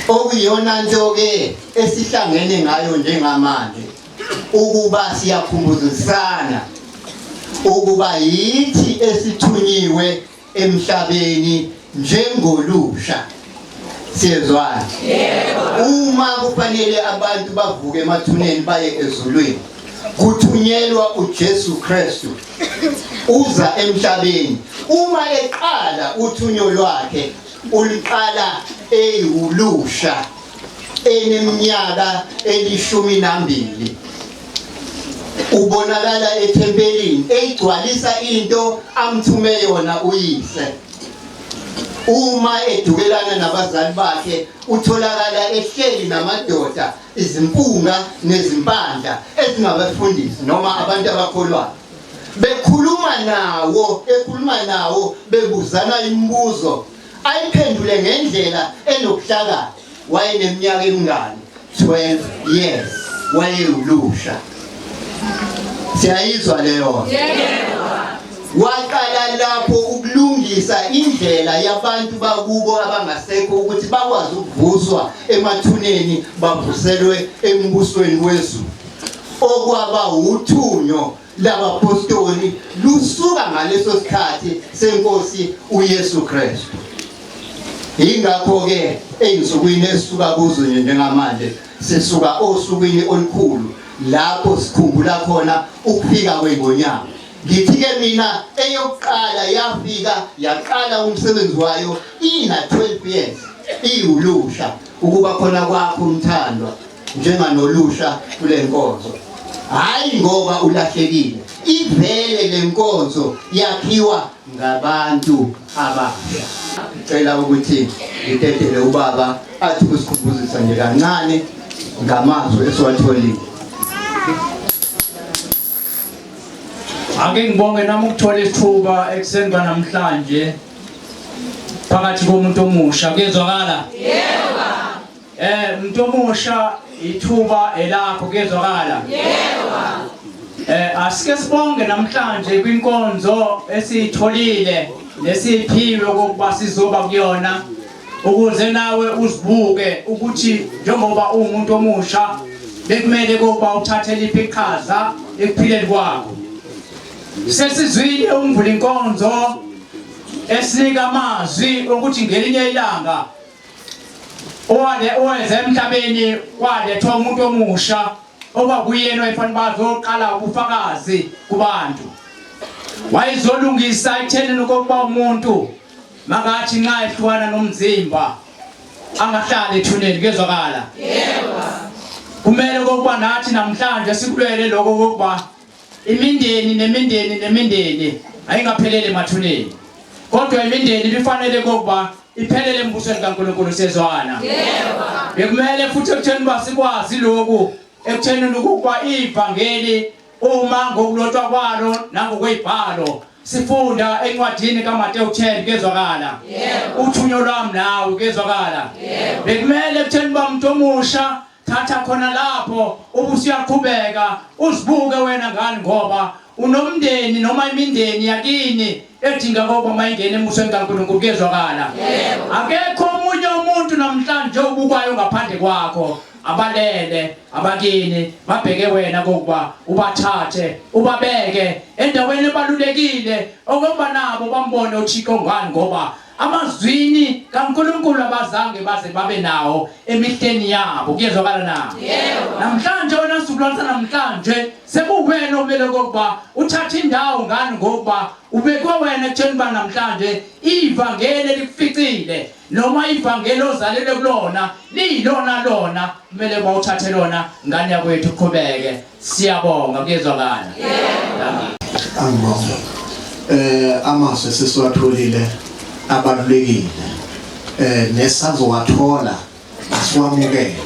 okuyona nto ke esihlangene ngayo njengamanje ukuba siyakhumbuzisana ukuba yithi esithunyiwe emhlabeni njengolusha. Siyezwana? Yebo. Uma kufanele abantu bavuke emathuneni baye ezulwini, kuthunyelwa uJesu Kristu uza emhlabeni. Uma eqala uthunyo lwakhe uliqala eyulusha eneminyaka 12 ubonakala ethempelini egcwalisa into amthume yona uyise. Uma edukelana nabazali bakhe utholakala ehleli namadoda, izimpunga nezimpandla ezingabafundisi noma abantu abakholwayo, bekhuluma nawo bebuzana imibuzo ayiphendule ngendlela enokuhlakala. Wayeneminyaka emingaki? 12 years. Wayeulusha. Siyayizwa leyo? Yebo. Waqala lapho ukulungisa ukuvulisa indlela yabantu bakubo abangasekho ukuthi bakwazi ukuvuswa emathuneni bavuselwe embusweni wezulu. Okwaba uthunyo labapostoli lusuka ngaleso sikhathi senkosi uYesu Kristu. Ingakho ke einsukwini esisuka kuzo njengamanje sisuka osukwini olukhulu lapho sikhumbula khona ukufika kweNgonyama. Ngithi ke mina eyokuqala yaqala umsebenzi wayo ina 12 years iulusha ukuba khona kwakho umthandwa njenganolusha kule nkonzo. Hayi ngoba ulahlekile, ivele lenkonzo yakhiwa ngabantu abasha. Ngicela ukuthi ngitethele ubaba athi kusikhumbuzisa nje kancane ngamazwi esiwatholile. Ake ngibonge nami ukuthola isithuba ekseni namhlanje phakathi komuntu omusha. Kuyezwakala? Yebo. Umuntu omusha ithuba elakho, kuyezwakala? Yebo. Asike sibonge namhlanje kwinkonzo esitholile lesiphiwe kokuba sizoba kuyona ukuze nawe uzibuke ukuthi njengoba umuntu omusha bekumele kokuba uthathe liphi iqhaza ekuphileni kwakho. Sesizwile umvula inkonzo esinika amazwi ukuthi ngelinye ilanga oweze emhlabeni walethwa umuntu omusha okwakuyena oyifanele bazoqala ubufakazi kubantu. Wayizolungisa ekuthenini ukuba umuntu makathi nxa ehlukana nomzimba angahlali ethuneni. Kuyezwakala? Yebo. Kumele ukuba nathi namhlanje sikulwele lokho ukuba imindeni ayingaphelele emathuneni, kodwa imindeni lifanele ukuba iphelele embusweni kaNkulunkulu. Sezwana? Yebo. Bekumele futhi ekutheni basikwazi lokhu ekuthenini ukuba ivangeli uma ngokulotshwa kwalo nangokwezibhalo sifunda encwadini kaMateyu 10. Kuyezwakala? Yebo. Uthunyo lwami nawe. Kuyezwakala? Yebo. Bekumele ekutheni umuntu omusha thatha khona lapho ubusiyaqhubeka uzibuke wena ngani ngoba unomndeni noma imindeni yakini edinga ukuba mayingene embusweni kaNkulunkulu. Kuyezwakala? Yebo. Akekho omunye umuntu namhlanje obukwayo ngaphandle kwakho. Abalele abakini babheke wena kokuba ubathathe ubabeke endaweni ebalulekile okuba nabo bambone uThixo ngani ngoba amazwini kaNkulunkulu abazange baze babe nawo emihleni yabo. Kuyezwakala na? Yebo. Namhlanje wena sizukulwane namhlanje sekuwena omele kokuba uthathe indawo ngani ngokuba ubekwe wena ekutheni ba namhlanje ivangeli likuficile noma ivangeli ozalelwe kulona lilona kumele bawuthathe lona ngani yakwethu uqhubeke. Siyabonga. Kuyezwakala? Yebo. Angibonge. Amazwi sesiwatholile abalulekile nesazowathola asiwamukele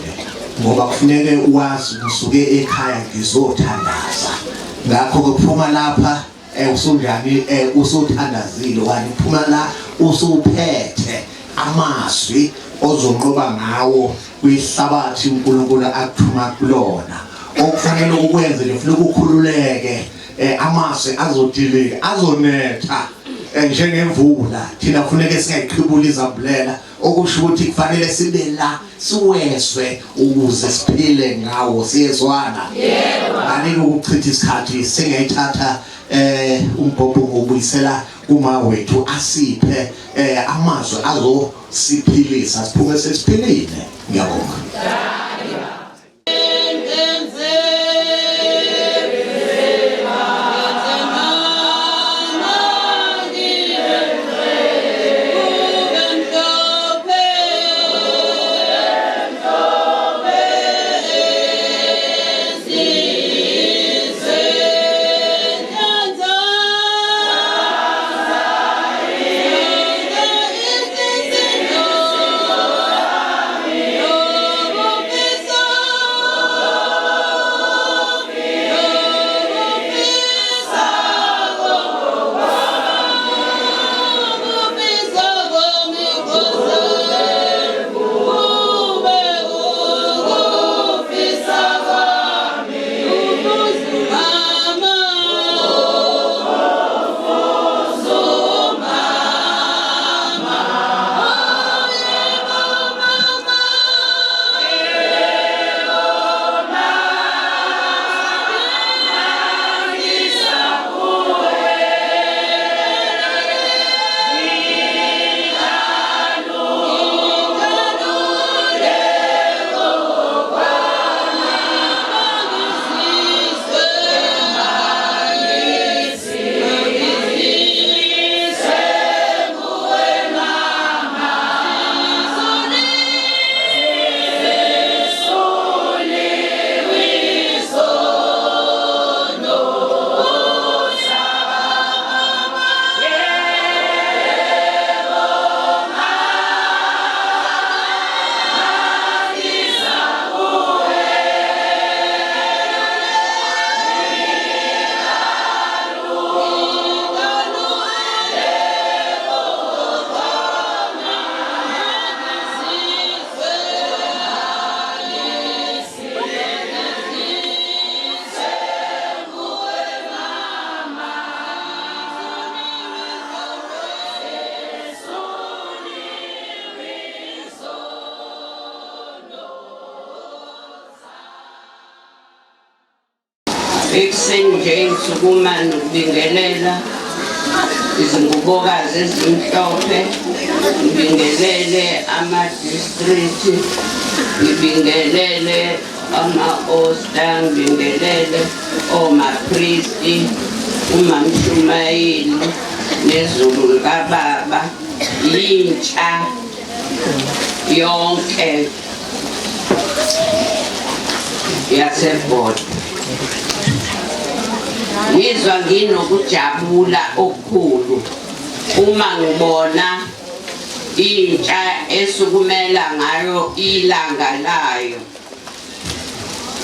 ngoba kufuneke uwazi usuke ekhaya ngizothandaza. Ngakho kuphuma lapha usunjani usuthandazile wani phuma la usuphethe amazwi ozonqoba ngawo kwihlabathi uNkulunkulu akuthuma kulona. Okufanele ukwenze nefuna ukukhululeke amazwi azodilika azonetha njengemvula thina kufuneka singayiqhibuli izambulela okusho ukuthi kufanele sibe la siweswe ukuze siphile ngawo. Siyezwana? Yebo. Ngani ukuchitha isikhathi singayithatha umbhobho ngobuyisela kuma wethu asiphe amazwi azosiphilisa siphume sesiphilile. Ngiyabonga. Ekuseni nje ngisukuma nokubingelela izingubokazi ezimhlophe, ngibingelele ama-district, ngibingelele ama-osta, ngibingelele omapristi, uMamshumayeli nezulu likababa, yintsha yonke yaseBhoda. Ngizwa nginokujabula okukhulu uma ngibona intsha esukumela ngayo ilanga layo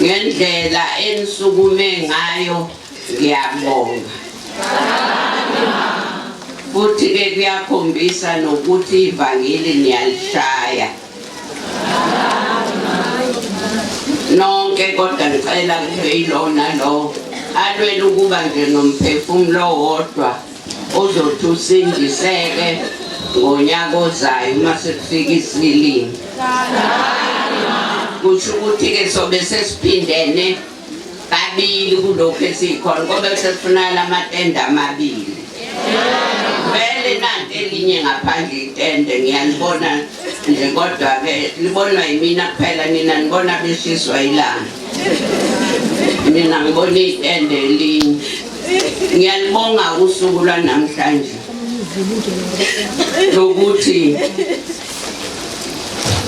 ngendlela enisukume ngayo. Ngiyabonga futhi ke kuyakhombisa nokuthi ivangeli niyalishaya nonke, kodwa ngicela kube yilona lo alwele ukuba nje nomphefumulo wodwa ozothi usindiseke ngonyaka ozayo uma sekufika isilimo. Kusho ukuthi ke sobe sesiphindene kabili kulokho esikhona ngoba sesifuna lamatende amabili. Vele nanti elinye ngaphandle itende ngiyalibona nje, kodwa ke libonwa yimina kuphela, nina nibona beshiswa ilanga. Mina ngibona itende elinye. Ngiyalibonga usuku lwanamhlanje ukuthi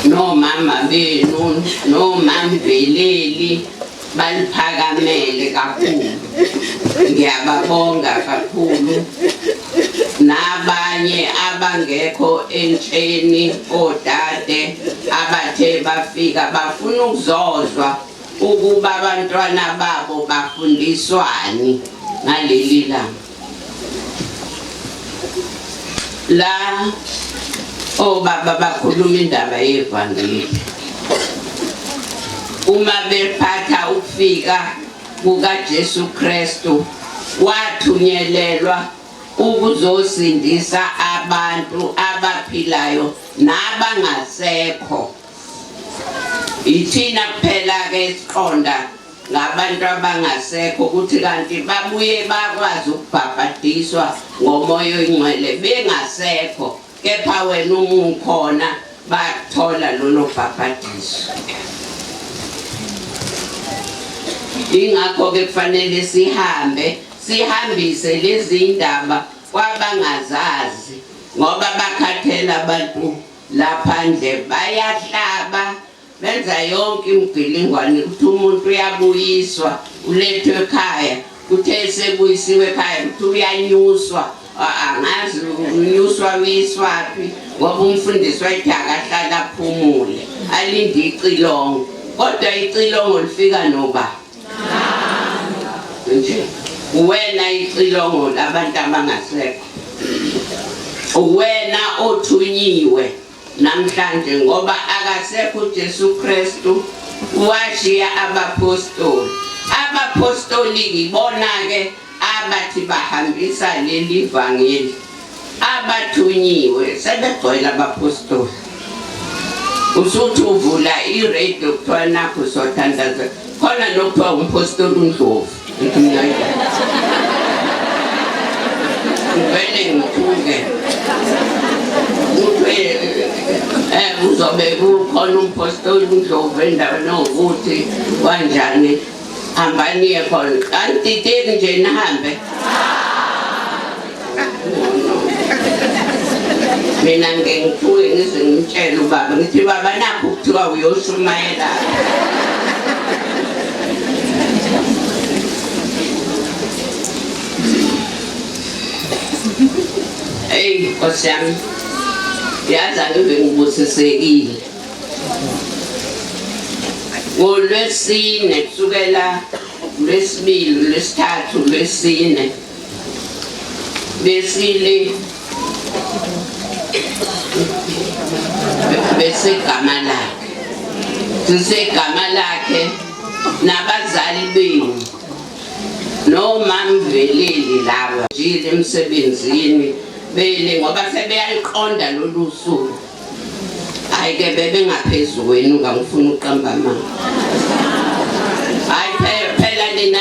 nomama benu nomamveleli baliphakamele kakhulu. Ngiyababonga kakhulu. Nabanye abangekho entsheni, odade abathe bafika bafuna ukuzozwa ukuba abantwana babo bafundiswani ngaleli langa. La obaba bakhuluma indaba yevangeli. Uma bephatha ukufika kukaJesu Kristu, wathunyelelwa ukuzosindisa abantu abaphilayo nabangasekho. Ithina kuphela ke siqonda ngabantu abangasekho ukuthi kanti babuye bakwazi ukubhabhadiswa ngomoya oyingcwele bengasekho, kepha wena umukhona bathola lolo bhabhadiso. Ingakho ke kufanele sihambise lezi indaba kwabangazazi, ngoba bakhathela abantu laphandle bayahlaba, benza yonke imigilingwane ukuthi umuntu uyabuyiswa ulethwe ekhaya, uthe sebuyisiwe ekhaya ukuthi uyanyuswa. Angazi unyuswa wiswaphi ngoba umfundisi wathi akahlala aphumule alinde icilongo, kodwa icilongo lifika noba nje uwena icilongo labantu abangasekho, uwena othunyiwe namhlanje ngoba akasekho uJesu Kristu. Washiya abapostoli. Abapostoli ibona ke abathi bahambisa leli vangeli. Abathunyiwe sebegcwele abapostoli. Usuthi uvula iradio kuthiwa nakho sothandaza, khona nokuthiwa umpostoli uNdlovu. Vele ngithuke uzobe kukhona umpostoli uNdlovu endaweni ukuthi kanjani, hambaniye khona. Kanti teni nje nihambe. Mina ngengithuke ngize ngimtshele ubaba ngithi baba nakho kuthiwa uyoshumayela. Hey Nkosi yami, yazi angive ngibusisekile. ngoLwesine kusukela lwesibili lwesithathu lwesine besile besegama lakhe sisegama lakhe nabazali benu nomamveleli laba nje emsebenzini bele ngoba sebeyaliqonda lolu suku. Ayike bebe ngaphezulu wenu ngangifuna uqamba mama. Hayi phela nina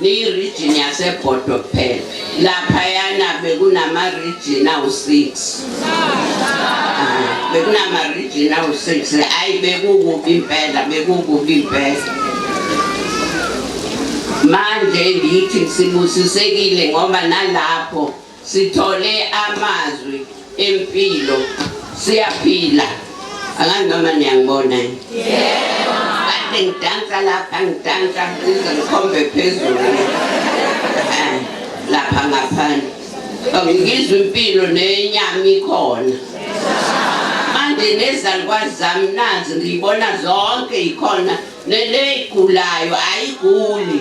ni region yaseBhodo kuphela lapha yana bekunama region awu6 bekunama region awu6 ayi bekukubi impela manje ngithi sibusisekile ngoba nalapho sithole amazwi empilo siyaphila anganoma niyangibona kade ngidansa lapha ngikhombe phezulu lapha ngaphandle ngizwe impilo nenyama ikhona manje nezalukwazi zami nazi ngiyibona zonke ikhona nelegulayo ayiguli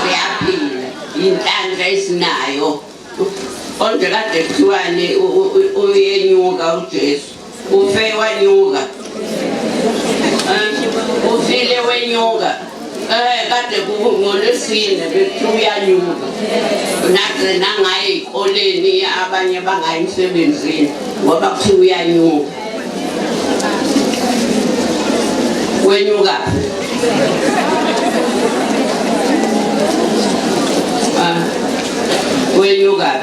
siyaphila inhlanhla esinayo onje kade kuthiwani uyenyuka uJesu ufe wanyuka ufile wenyuka kade ngolesine bekuyanyuka naze nangaye ikoleni abanye bangayimsebenzini ngoba kuthi uyanyuka wenyuka wenyuka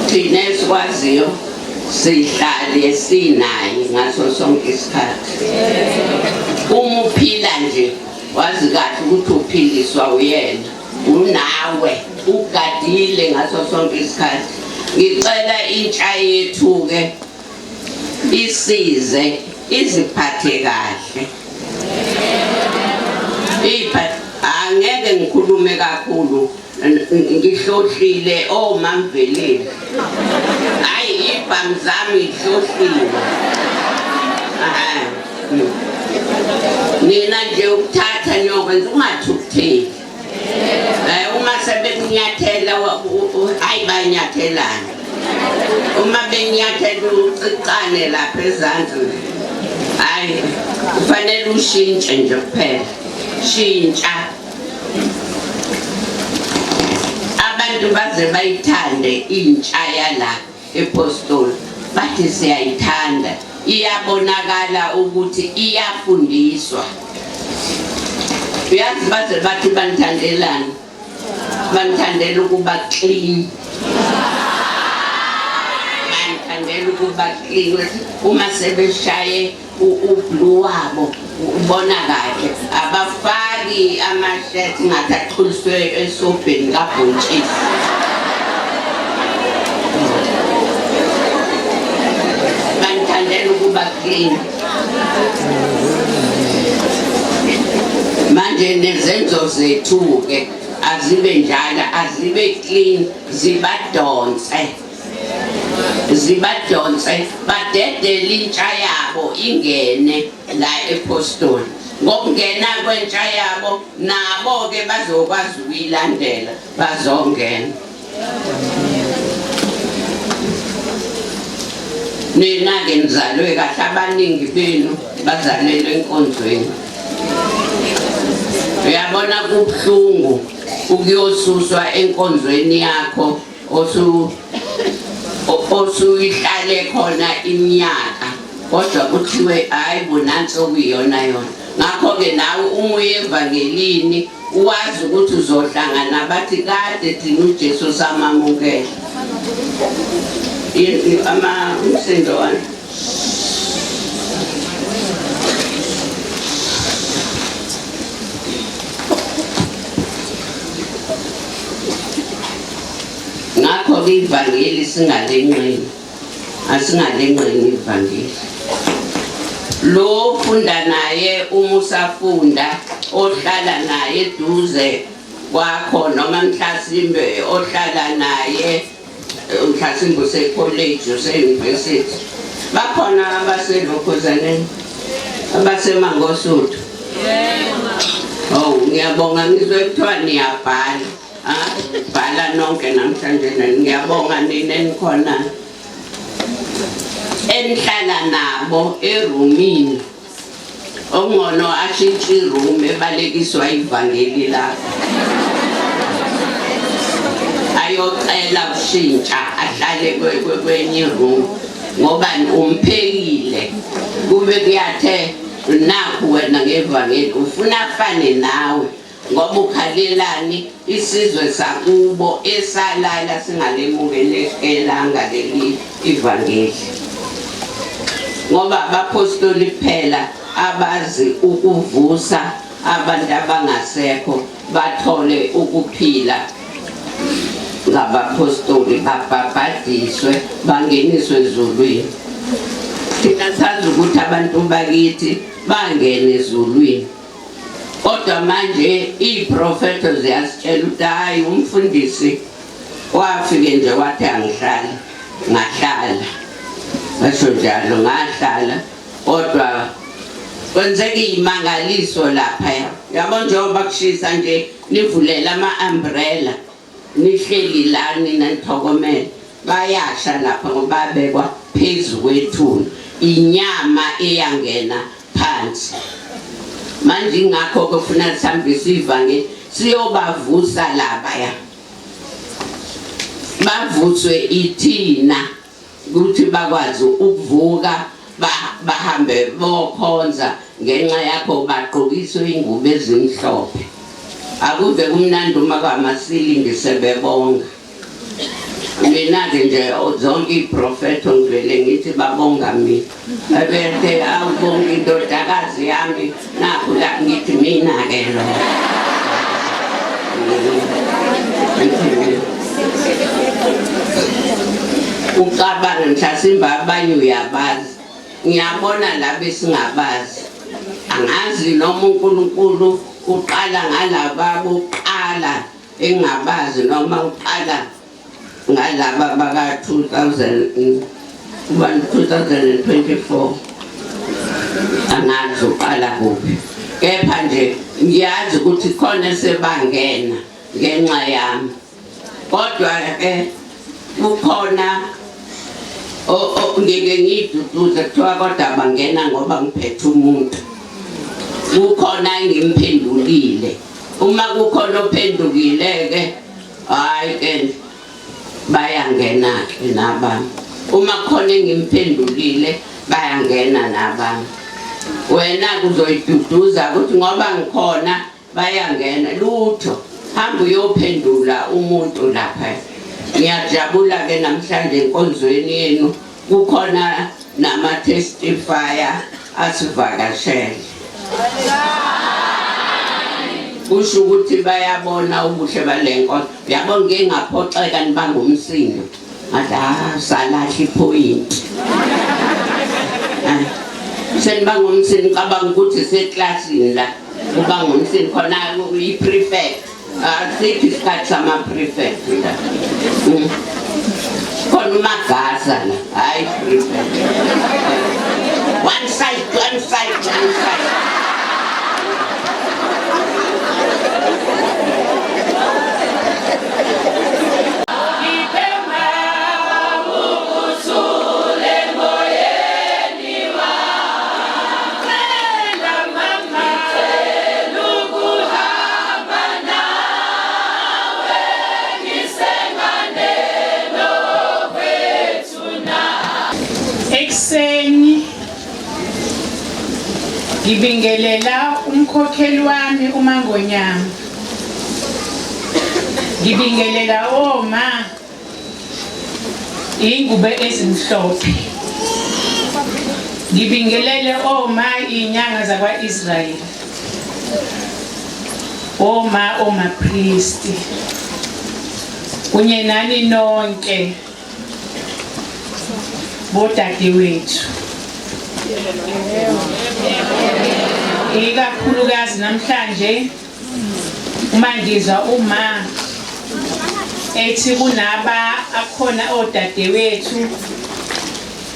thina esikwaziyo sihlale sinaye ngaso sonke isikhathi uma uphila nje wazi kahle ukuthi uphiliswa uyena unawe ugadile ngaso sonke isikhathi ngicela intsha yethu ke isize iziphathe kahle angeke ngikhulume kakhulu ngihlohlile omamvelile hayi ibhamu zami ihlohlile nina nje ukuthatha niyokwenza ungathukutheli uma sebekunyathela hayi banyathelana uma benyathela ucicane lapha ezansi hayi kufanele ushintshe nje kuphela shintsha abantu baze bayithande intsha yala ePostoli bathi siyayithanda iyabonakala ukuthi iyafundiswa uyazi baze bathi banithandelana banithandela ukuba clean banithandela ukuba clean uma sebeshaye ublue wabo ubona kahle abafaki ama-shirt ngathi axhuliswe esobheni kabhontshisi banithandela ukuba clean manje nezenzo zethu-ke azibe njalo azibe clean zibadonse badedele intsha yabo ingene la ePostoli ngokungena kwentsha yabo nabo-ke bazokwazi ukuyilandela bazongena nina-ke nizalwe kahle abaningi benu bazalelwe enkonzweni uyabona kubuhlungu ukuyosuswa enkonzweni yakho osuyihlale khona iminyaka kodwa kuthiwe hayi bonansi okuyiyona yona ngakho-ke nawe uma uye evangelini uwazi ukuthi uzohlangana bathi kade thina uJesu samamukela umsindo wani ngakho-ke ivangeli asingalenqeni ivangeli lo funda naye uma usafunda ohlala naye eduze kwakho noma mhlasimbe ohlala naye mhlasimbe usecollege use-university bakhona abaselokhozaneni abasemangosuthu ngiyabonga ngizwe kuthiwa niyabhala bhala nonke namhlanje ngiyabonga nina enikhona enihlala nabo erumini ongcono ashintshe iroom ebalekiswa ivangeli lapho ayocela kushintsha ahlale kwenye iroom ngoba umphekile kube kuyathe nakho wena ngevangeli ufuna afane nawe ngoba ukhalelani isizwe sakubo esalala singalemukelanga leli ivangeli. Ngoba abapostoli kuphela abazi ukuvusa abantu abangasekho bathole ukuphila ngabapostoli, babhabhadiswe bangeniswe ezulwini. Thina sazi ukuthi abantu bakithi bangena ezulwini, kodwa manje iprofeto ziyasitshela ukuthi hayi umfundisi wafike nje wathi angihlala, ngahlala. Basho njalo ngahlala, kodwa kwenzeka imangaliso lapha. Yabo njengoba kushisa nje nivulela ama-umbrella nihleli la nina nithokomele, bayasha lapha ngoba babekwa phezu kwethuna, inyama eyangena phansi. Manje ingakho kufuna sihambise ivangeli siyobavusa labaya, bavuswe ithina ukuthi bakwazi ukuvuka bahambe bokhonza ngenxa yakho bagqokiswe ingubo ezimhlophe. Akuve kumnandi uma kwamasili sebebonga. Mina-ke nje zonke iprofeto ngivele ngithi babonga mina. Abethe awubonga indodakazi yami nakho la ngithi mina-ke lo. Ucabanga mhlasimba abanye uyabazi, ngiyabona la besingabazi. Angazi noma uNkulunkulu uqala ngalaba bokuqala engabazi noma uqala ngalaba baka 2024. Angazi uqala kuphi, kepha nje ngiyazi ukuthi khona sebangena ngenxa yami. Kodwa kukhona ngeke ngiyiduduze kuthiwa kodwa bangena ngoba ngiphethe umuntu. Kukhona engimphendulile. Uma kukhona ophendukile-ke hayi-ke bayangena-ke nabami. Uma khona engimphendulile bayangena nabami. Wena kuzoyiduduza ukuthi ngoba ngikhona bayangena lutho. Hamba uyophendula umuntu lapha. Ngiyajabula-ke namhlanje enkonzweni yenu kukhona nama-testifier asivakashele. Kusho ukuthi bayabona ubuhle balenkonzo. Yabo ngeke ngaphoxeka nibanga umsindo. Ngathi salahla iphoyinti. Senibanga umsindo ngicabanga ukuthi seklasini la. Ubanga umsindo khona i-prefect. Asikho isikhathi sama-prefect la. Khona umagaza la, hayi prefect. One side, one side, one side. Ngibingelela umkhokheli wami uMangonyama. Ngibingelela oma ingube ezimhlophe. Ngibingelele oma inyanga zakwa-Israyeli. Oma priest. Kunye nani nonke bodadewethu. Ikakhulukazi namhlanje uma ngizwa uma ethi kunaba akhona odadewethu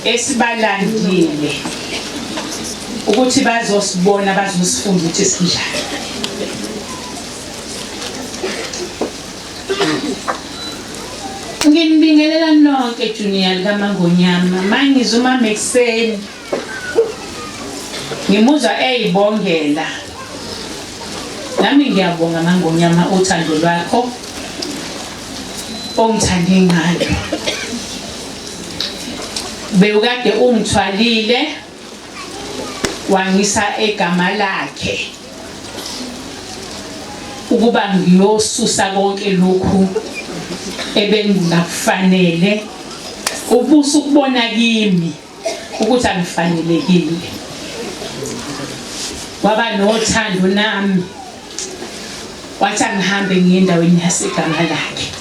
esibalandile ukuthi bazosibona bazosifunda ukuthi sinjani. Nginibingelela nonke Junior kaMangonyama. Mangizuma mekuseni ngimuzwa eyibongela. Nami ngiyabonga Mangonyama uthando lwakho ongithande ngalo. Bewukade ungithwalile wangisa egama lakhe ukuba ngiyosusa konke lokhu ebengakufanele ubuso ukubona kimi ukuthi angifanelekile. Waba nothando nami wathi angihambe ngiye endaweni yaseGama lakhe.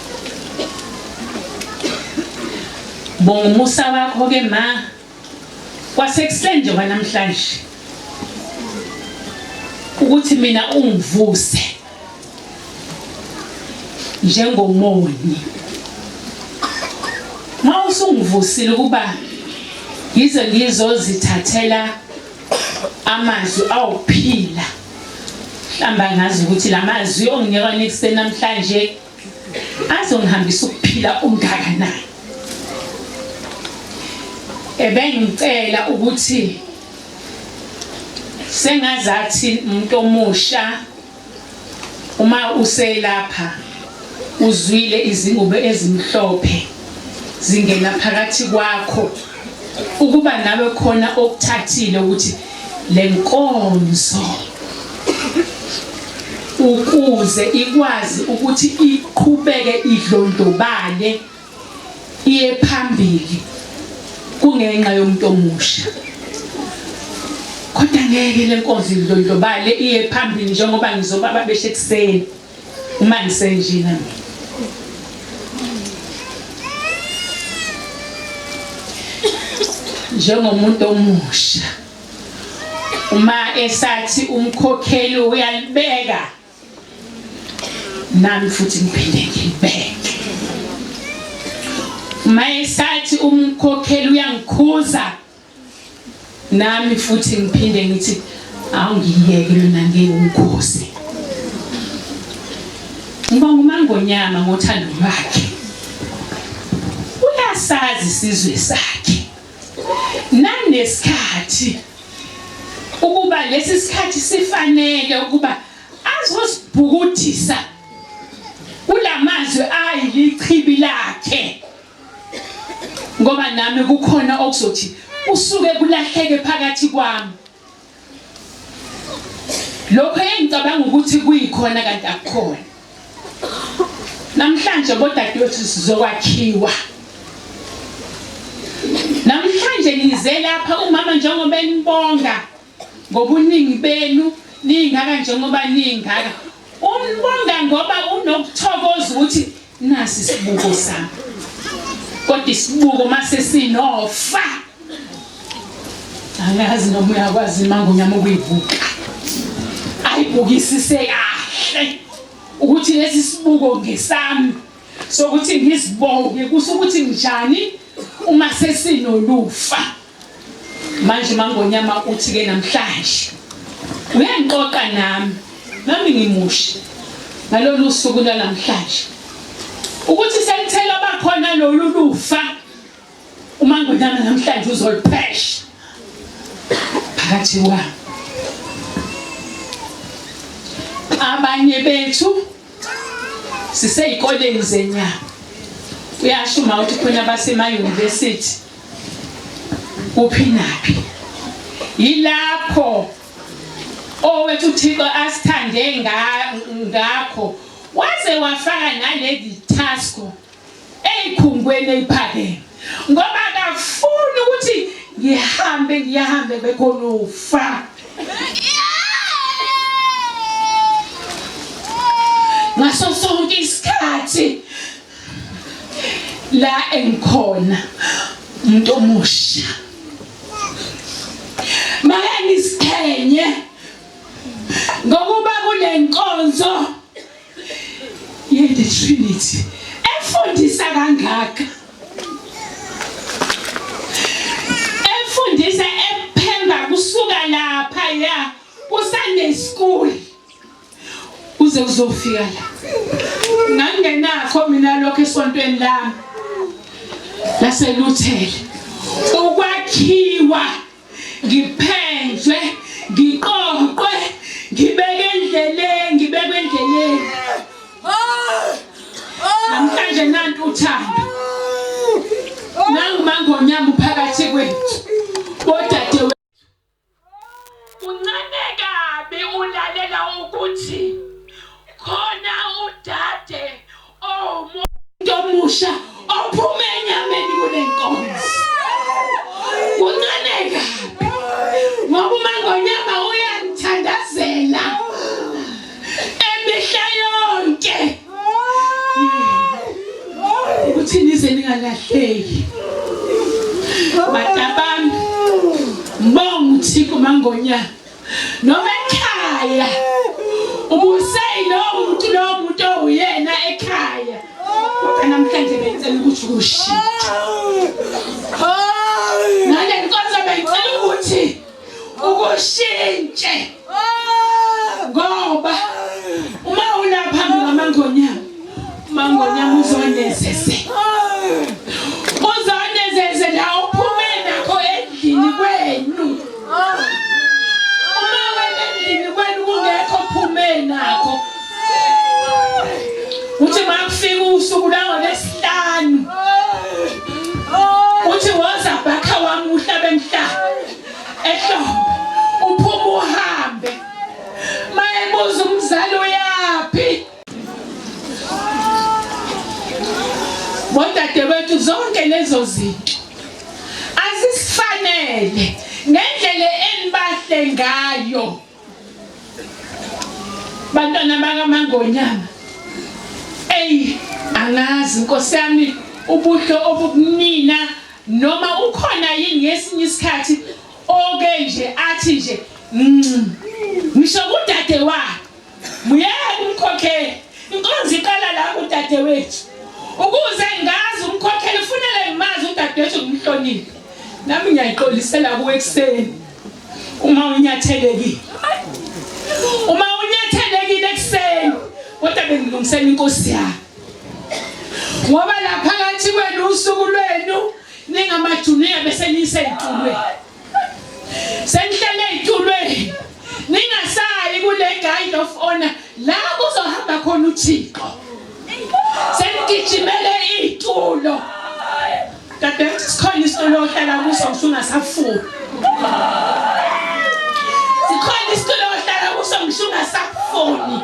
Bonga umusa wakho ke ma kwasekuseni nje namhlanje ukuthi mina ungivuse njengomoni. Mawusungivusile ukuba yize ngizozithathela amazwi awuphila. Mhlamba ngazi ukuthi lamazwi onginika nekuseni namhlanje azongihambisa ukuphila ungakanani. Ebengicela ukuthi sengazathi umuntu omusha uma uselapha uzwile izingubo ezimhlophe zingena phakathi kwakho ukuba nawe khona okuthathile ukuthi lenkonzo ukuze ikwazi ukuthi iqhubeke idlondlobale iye phambili kungenxa yomuntu omusha. Kodwa ngeke lenkonzo idlondlobale iye phambili njengoba ngizoba babeshe ekseni uma ngisenjina mina. Njengomuntu omusha uma esathi umkhokheli uyalibeka nami futhi ngiphinde ngibeke. Uma esathi umkhokheli uyangikhuza nami futhi ngiphinde ngithi awungiyeke mina ngingumkhosi. Ngoba uMangonyama ngothando lwakhe uyasazi isizwe sakhe nanesikhathi ukuba lesi sikhathi sifanele ukuba azosibhukudisa kulamazwi ayilichibi lakhe. Ngoba nami kukhona okuzothi usuke kulahleke phakathi kwami lokho engicabanga ukuthi kuyikhona kanti akukhona. Namhlanje bodadewethu sizokwakhiwa. Namhlanje nize lapha umama njengoba enibonga ngobuningi benu ningaka njengoba ningaka. Umbonga ngoba unokuthokoza ukuthi nasi isibuko sami. Kodwa isibuko mase sinofa. Angazi noma uyakwazi Mangonyama ukuyivuka. Ayibukisise kahle ukuthi lesi sibuko ngesami sokuthi ngisibonge kusukuthi njani uma sesinolufa. Manje Mangonyama uthi ke namhlanje uyangiqoqa nami ngimushi ngalolu suku namhlanje ukuthi selithela bakhona lolu lufa. uMangonyama namhlanje uzoliphesha phakathi kwami. Abanye bethu siseyikoleni zenyama uyasho uma uthi khona basema university uphinaphi yilapho owethu uThixo asithande ngakho waze wafaka nalezi task ezikhungweni eziphakeme ngoba akafuni ukuthi ngihambe bekhona ufa. Ngaso sonke isikhathi la engikhona umuntu omusha mayanisikenye ngokuba kulenkonzo ye-the Trinity efundisa kangaka, efundisa ephemba kusuka lapha ya kuSunday school uze uzofika la. Ngangenakho mina lokho esontweni lami laseLuthela ukwakhiwa ngiphendwe ngiqoqwe ngibeke endleleni namhlanje nanti uthando nanguMangonyama phakathi kwethu bodade wethu uncane kabi ulalela ukuthi khona ningalahleki matabami mbonga uThixo Mangonyama noma ekhaya ubusayilo umuntu oyena ekhaya kodwa namhlanje benzela ukuthi kushintshe nale nkonzo benzela ukuthi ukushintshe ngoba uma ulapha Mangonyama uzonezeze la uphume nakho endlini kwenu uma wena endlini kwenu kungekho phume nakho uthi makufika usuku langolesihlanu uthi woza bhakha wami uhlabe emhlaba ehlombe uphuma uhambe mayebuza umzali uyaphi bodadewethu zonke lezo zinto azisifanele ngendlela enibahle ngayo bantwana bakaMangonyama angazi Nkosi yami ubuhlo obukunina noma ukhona yini ngesinye isikhathi oke nje athi nje ngisho kudade wakhe muyeke umkhokhele inkonzo iqala la kudade wethu ukuze ngazi umkhokhele ufunele ngimazi udade wethu ngimhloniphe nami ngiyayiqolisela kuwe ekseni uma unyathelekile ekseni kodwa bengilungisela inkosi yami ngoba la phakathi kwenu usuku lwenu ningamajuniya bese niseyitulweni senihlele ezitulweni ningasayi kule guide of honor la kuzohamba khona uThixo senigijimele izitulo kade sikhona isitulo ohlala kuso usungasafuni sikhona isitulo ohlala kuso usungasafuni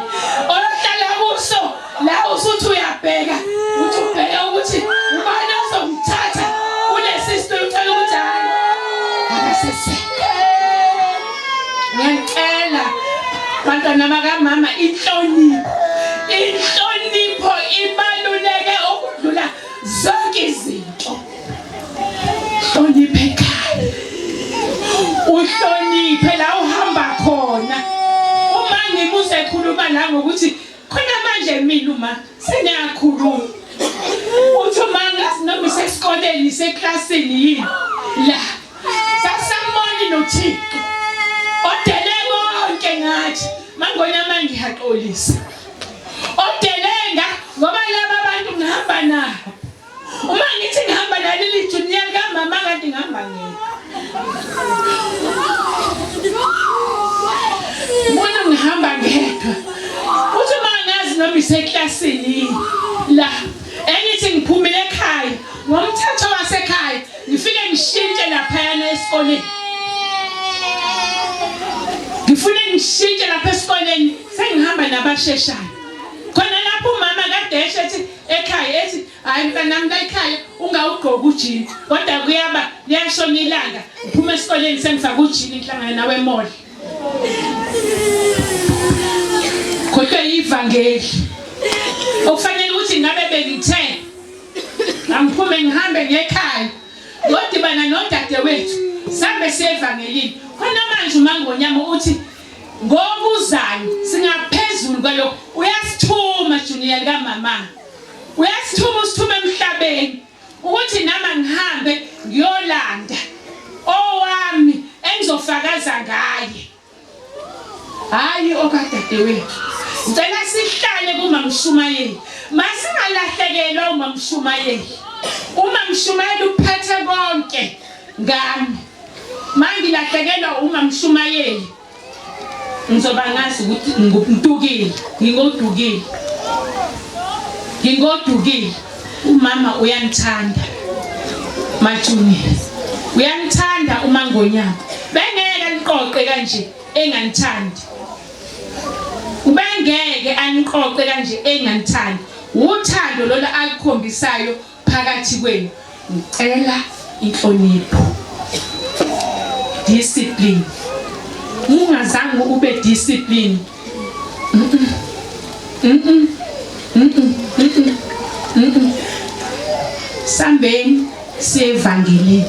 ohlala kuso la usuthi uyabheka uthi ubheka ukuthi ubani ozomthatha kulesi situlo uthola ukuthi hayi akasese ngiyacela bantwana bakamama inhlonipho ibaluleke okudlula zonke izinto hloniphe ekhaya uhloniphe la uhamba khona uma ngimuze ekhuluma la ngokuthi khona manje mina uma seniyakhuluma uthi manga sinoma sesikoleni seklasini yini la sasamoni noThixo odele konke ngathi Mangonyama ngiyaxolisa odelenga ngoba laba abantu ngihamba nabo uma ngithi ngihamba naleli junior kamama kanti ngihamba ngedwa mina ngihamba ngedwa uthi mangazi noma iseklasini la engithi ngiphumile ekhaya ngomthatho wasekhaya ngifike ngishintshe lapha yana esikoleni ngifune ngishintshe lapha esikoleni sengihamba nabasheshayo khona lapho umama kade eshethi ekhaya ethi hayi mntanami la ekhaya ungawugqoka ujini kodwa kuyaba liyashona ilanga ngiphuma esikoleni sengifaka ujini ngihlangana nawe emall kodwa ivangeli okufanele ukuthi ngabe bengithe angiphume ngihambe ngekhaya ngodibana nodade wethu sambe siyevangelini khona manje uMangonyama uthi ngokuzayo singaphezulu kwalokho uyasithuma junior kamama uyasithuma usithuma emhlabeni ukuthi nama ngihambe ngiyolanda owami engizofakaza ngaye hayi okadade wethu ngicela sihlale kuMamShumayeli masingalahlekelwa uMamShumayeli uMamShumayeli uphethe konke ngami mangilahlekelwa uMamShumayeli ngizoba ngazi ukuthi ngingodukile umama uyanithanda majuni uyanithanda uMangonyama bengeke niqoqe kanje enganithandi ubengeke aniqoqe kanje enganithandi uthando lola alikhombisayo phakathi kwenu ngicela inhlonipho discipline ungazange ube discipline Sambeni siyevangelini.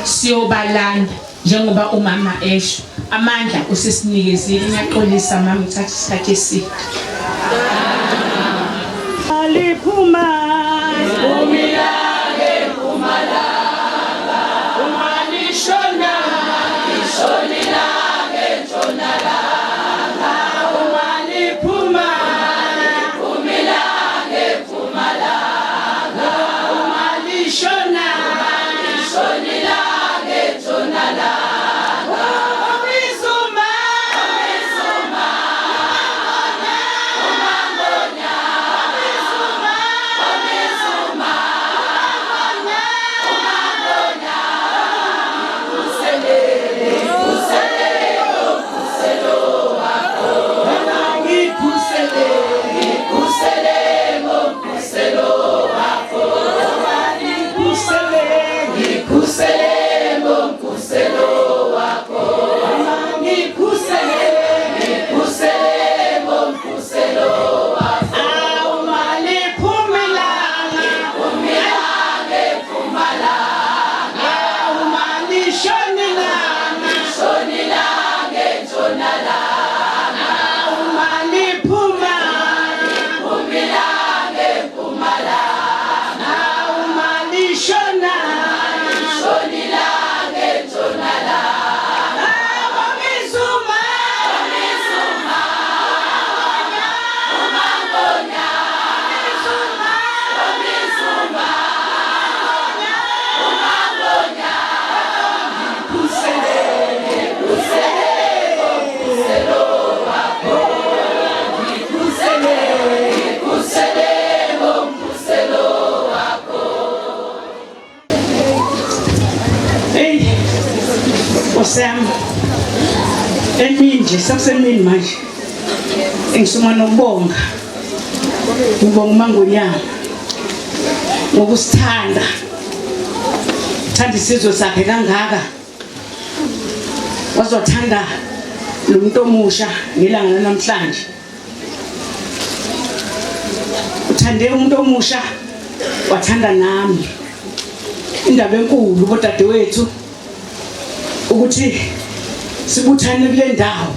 Siyobalanda njengoba umama esho. Amandla usesinikezile. Ngiyaxolisa mama ngithatha isikhathi eside. Aliphuma umilage kumalanga umalishona ishonilage ntshonalanga umaliphuma umilage kumalanga umalishona ishonilage ntshonalanga Sam eminje sakusemini manje engisuma nokubonga ngibonga uMangonyama ngokusithanda thanda isizwe sakhe kangaka wazothanda lo muntu omusha ngelanga namhlanje uthande umuntu omusha wathanda nami indaba enkulu bodadewethu ukuthi sibuthane kule ndawo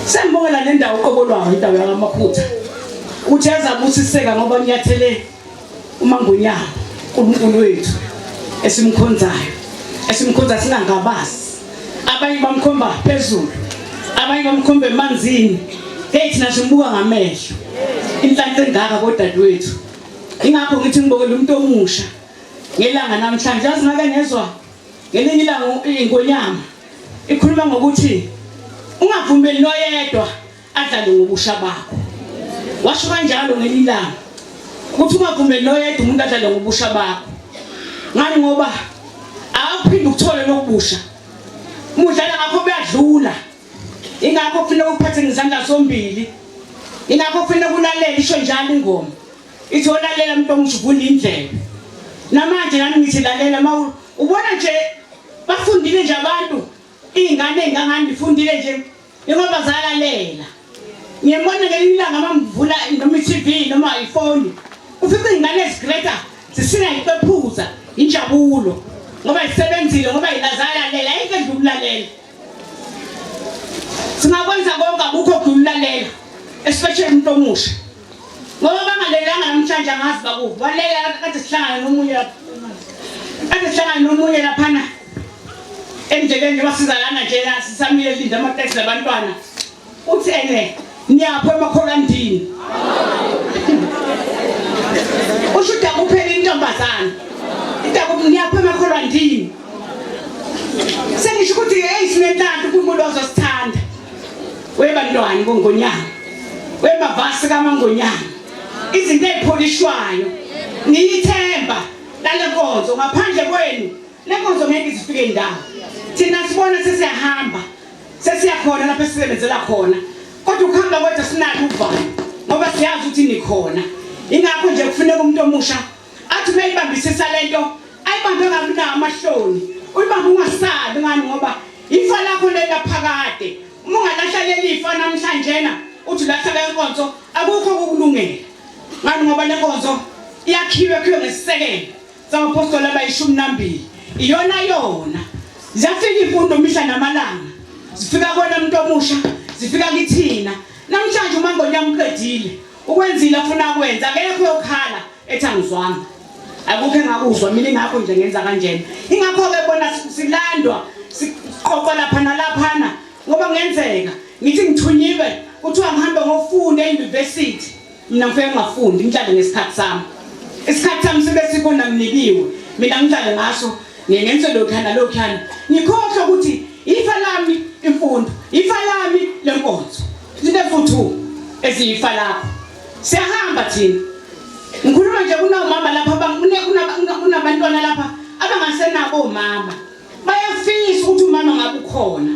sembongela le ndawo uqobolwayo indawo yamaphutha uthi azabusiseka ngoba nyathele uMangonyama uNkulunkulu wethu esimkhonza sinangabazi abanye bamkhomba phezulu abanye bamkhomba emanzini thina simbuka ngamehlo inhlanhla engaka kodadewethu ingakho ngithi ngibongela umuntu omusha ngelanga namhlanje azingake ngezwa ngelinye ilanga iNgonyama ikhuluma ngokuthi ungavumeli noyedwa adlale ngobusha bakho. Washo kanjalo ngelinye ilanga ukuthi ungavumeli noyedwa umuntu adlale ngobusha bakho. Ngani ngoba awuphindi ukuthole lokubusha. Umudlala ngakho buyadlula. Ingakho kufanele ukuphathe ngizandla zombili. Ingakho kufanele kulalela isho njalo ingoma. Ithi olalela umuntu omjuvula indlela. Namanje nami ngithi lalela mawu ubona nje bafundile nje abantu ingane engangani ngifundile nje ngoba zalalela ngiyabona ngelinye ilanga mangivula noma iTV noma iphone ufike ingane ezigreta zisina ipephuza injabulo ngoba isebenzile ngoba ilazalalela ayike ndlulalela singakwenza konke akukho ukulalela especially umuntu omusha ngoba bangalelanga namhlanje angazi bakubo walela kade sihlangana nomunye lapha ade sihlangana nomunye laphana endleleni basizalana nje sisamile linda amateksi labantwana uthi niyapho emakholandini ushuda kuphela intombazana indawo niyapho emakholandini sengisho ukuthi sinenhlanhla uNkulunkulu ozosithanda webantwana boNgonyama wemavasi kaMangonyama izinto ezipholishwayo niyithemba lalenkonzo ngaphandle kwenu lenkonzo ngeke isifike indawo thina sibona sesiyahamba sesiyakhona lapha sisebenzela khona kodwa ukuhamba kwethu sinalo uvalo ngoba siyazi ukuthi nikhona ingakho nje kufuneka umuntu omusha athi mayibambisisa lento ayibambe ngabuna amahloni uyibambe ungasabi ngani ngoba ifa lakho lena phakade uma ungalahla leli ifa namhlanje na uthi lahla lenkonzo akukho ukulungela ngani ngoba lenkonzo iyakhiwe ngesisekelo zabaphostoli abayishumi nambili iyona ziyafika imfundo mihla namalanga zifika kona umuntu omusha zifika kithina namhlanje uma ngonyamqedile ukwenzile afuna ukwenza akekho yokhala ethi angizwanga akukho engakuzwa mina ingakho nje ngenza kanjena ingakho ke bona silandwa siqoqa lapha nalaphana ngoba ngenzeka ngithi ngithunyiwe kuthiwa ngihambe ngofunda e-university mina ngifike ngafundi ngihlale ngesikhathi sami sibe sikona nginikiwe mina ngihlale ngaso ngenze lokhana ngikhohlwa ukuthi ifa lami imfundo ifa lami lenkonzo izinto ezifuthu eziyifa lapho siyahamba thina ngikhuluma nje kunamama lapha kunabantwana lapha abangasenabo mama bayafisa ukuthi umama ngabe ukhona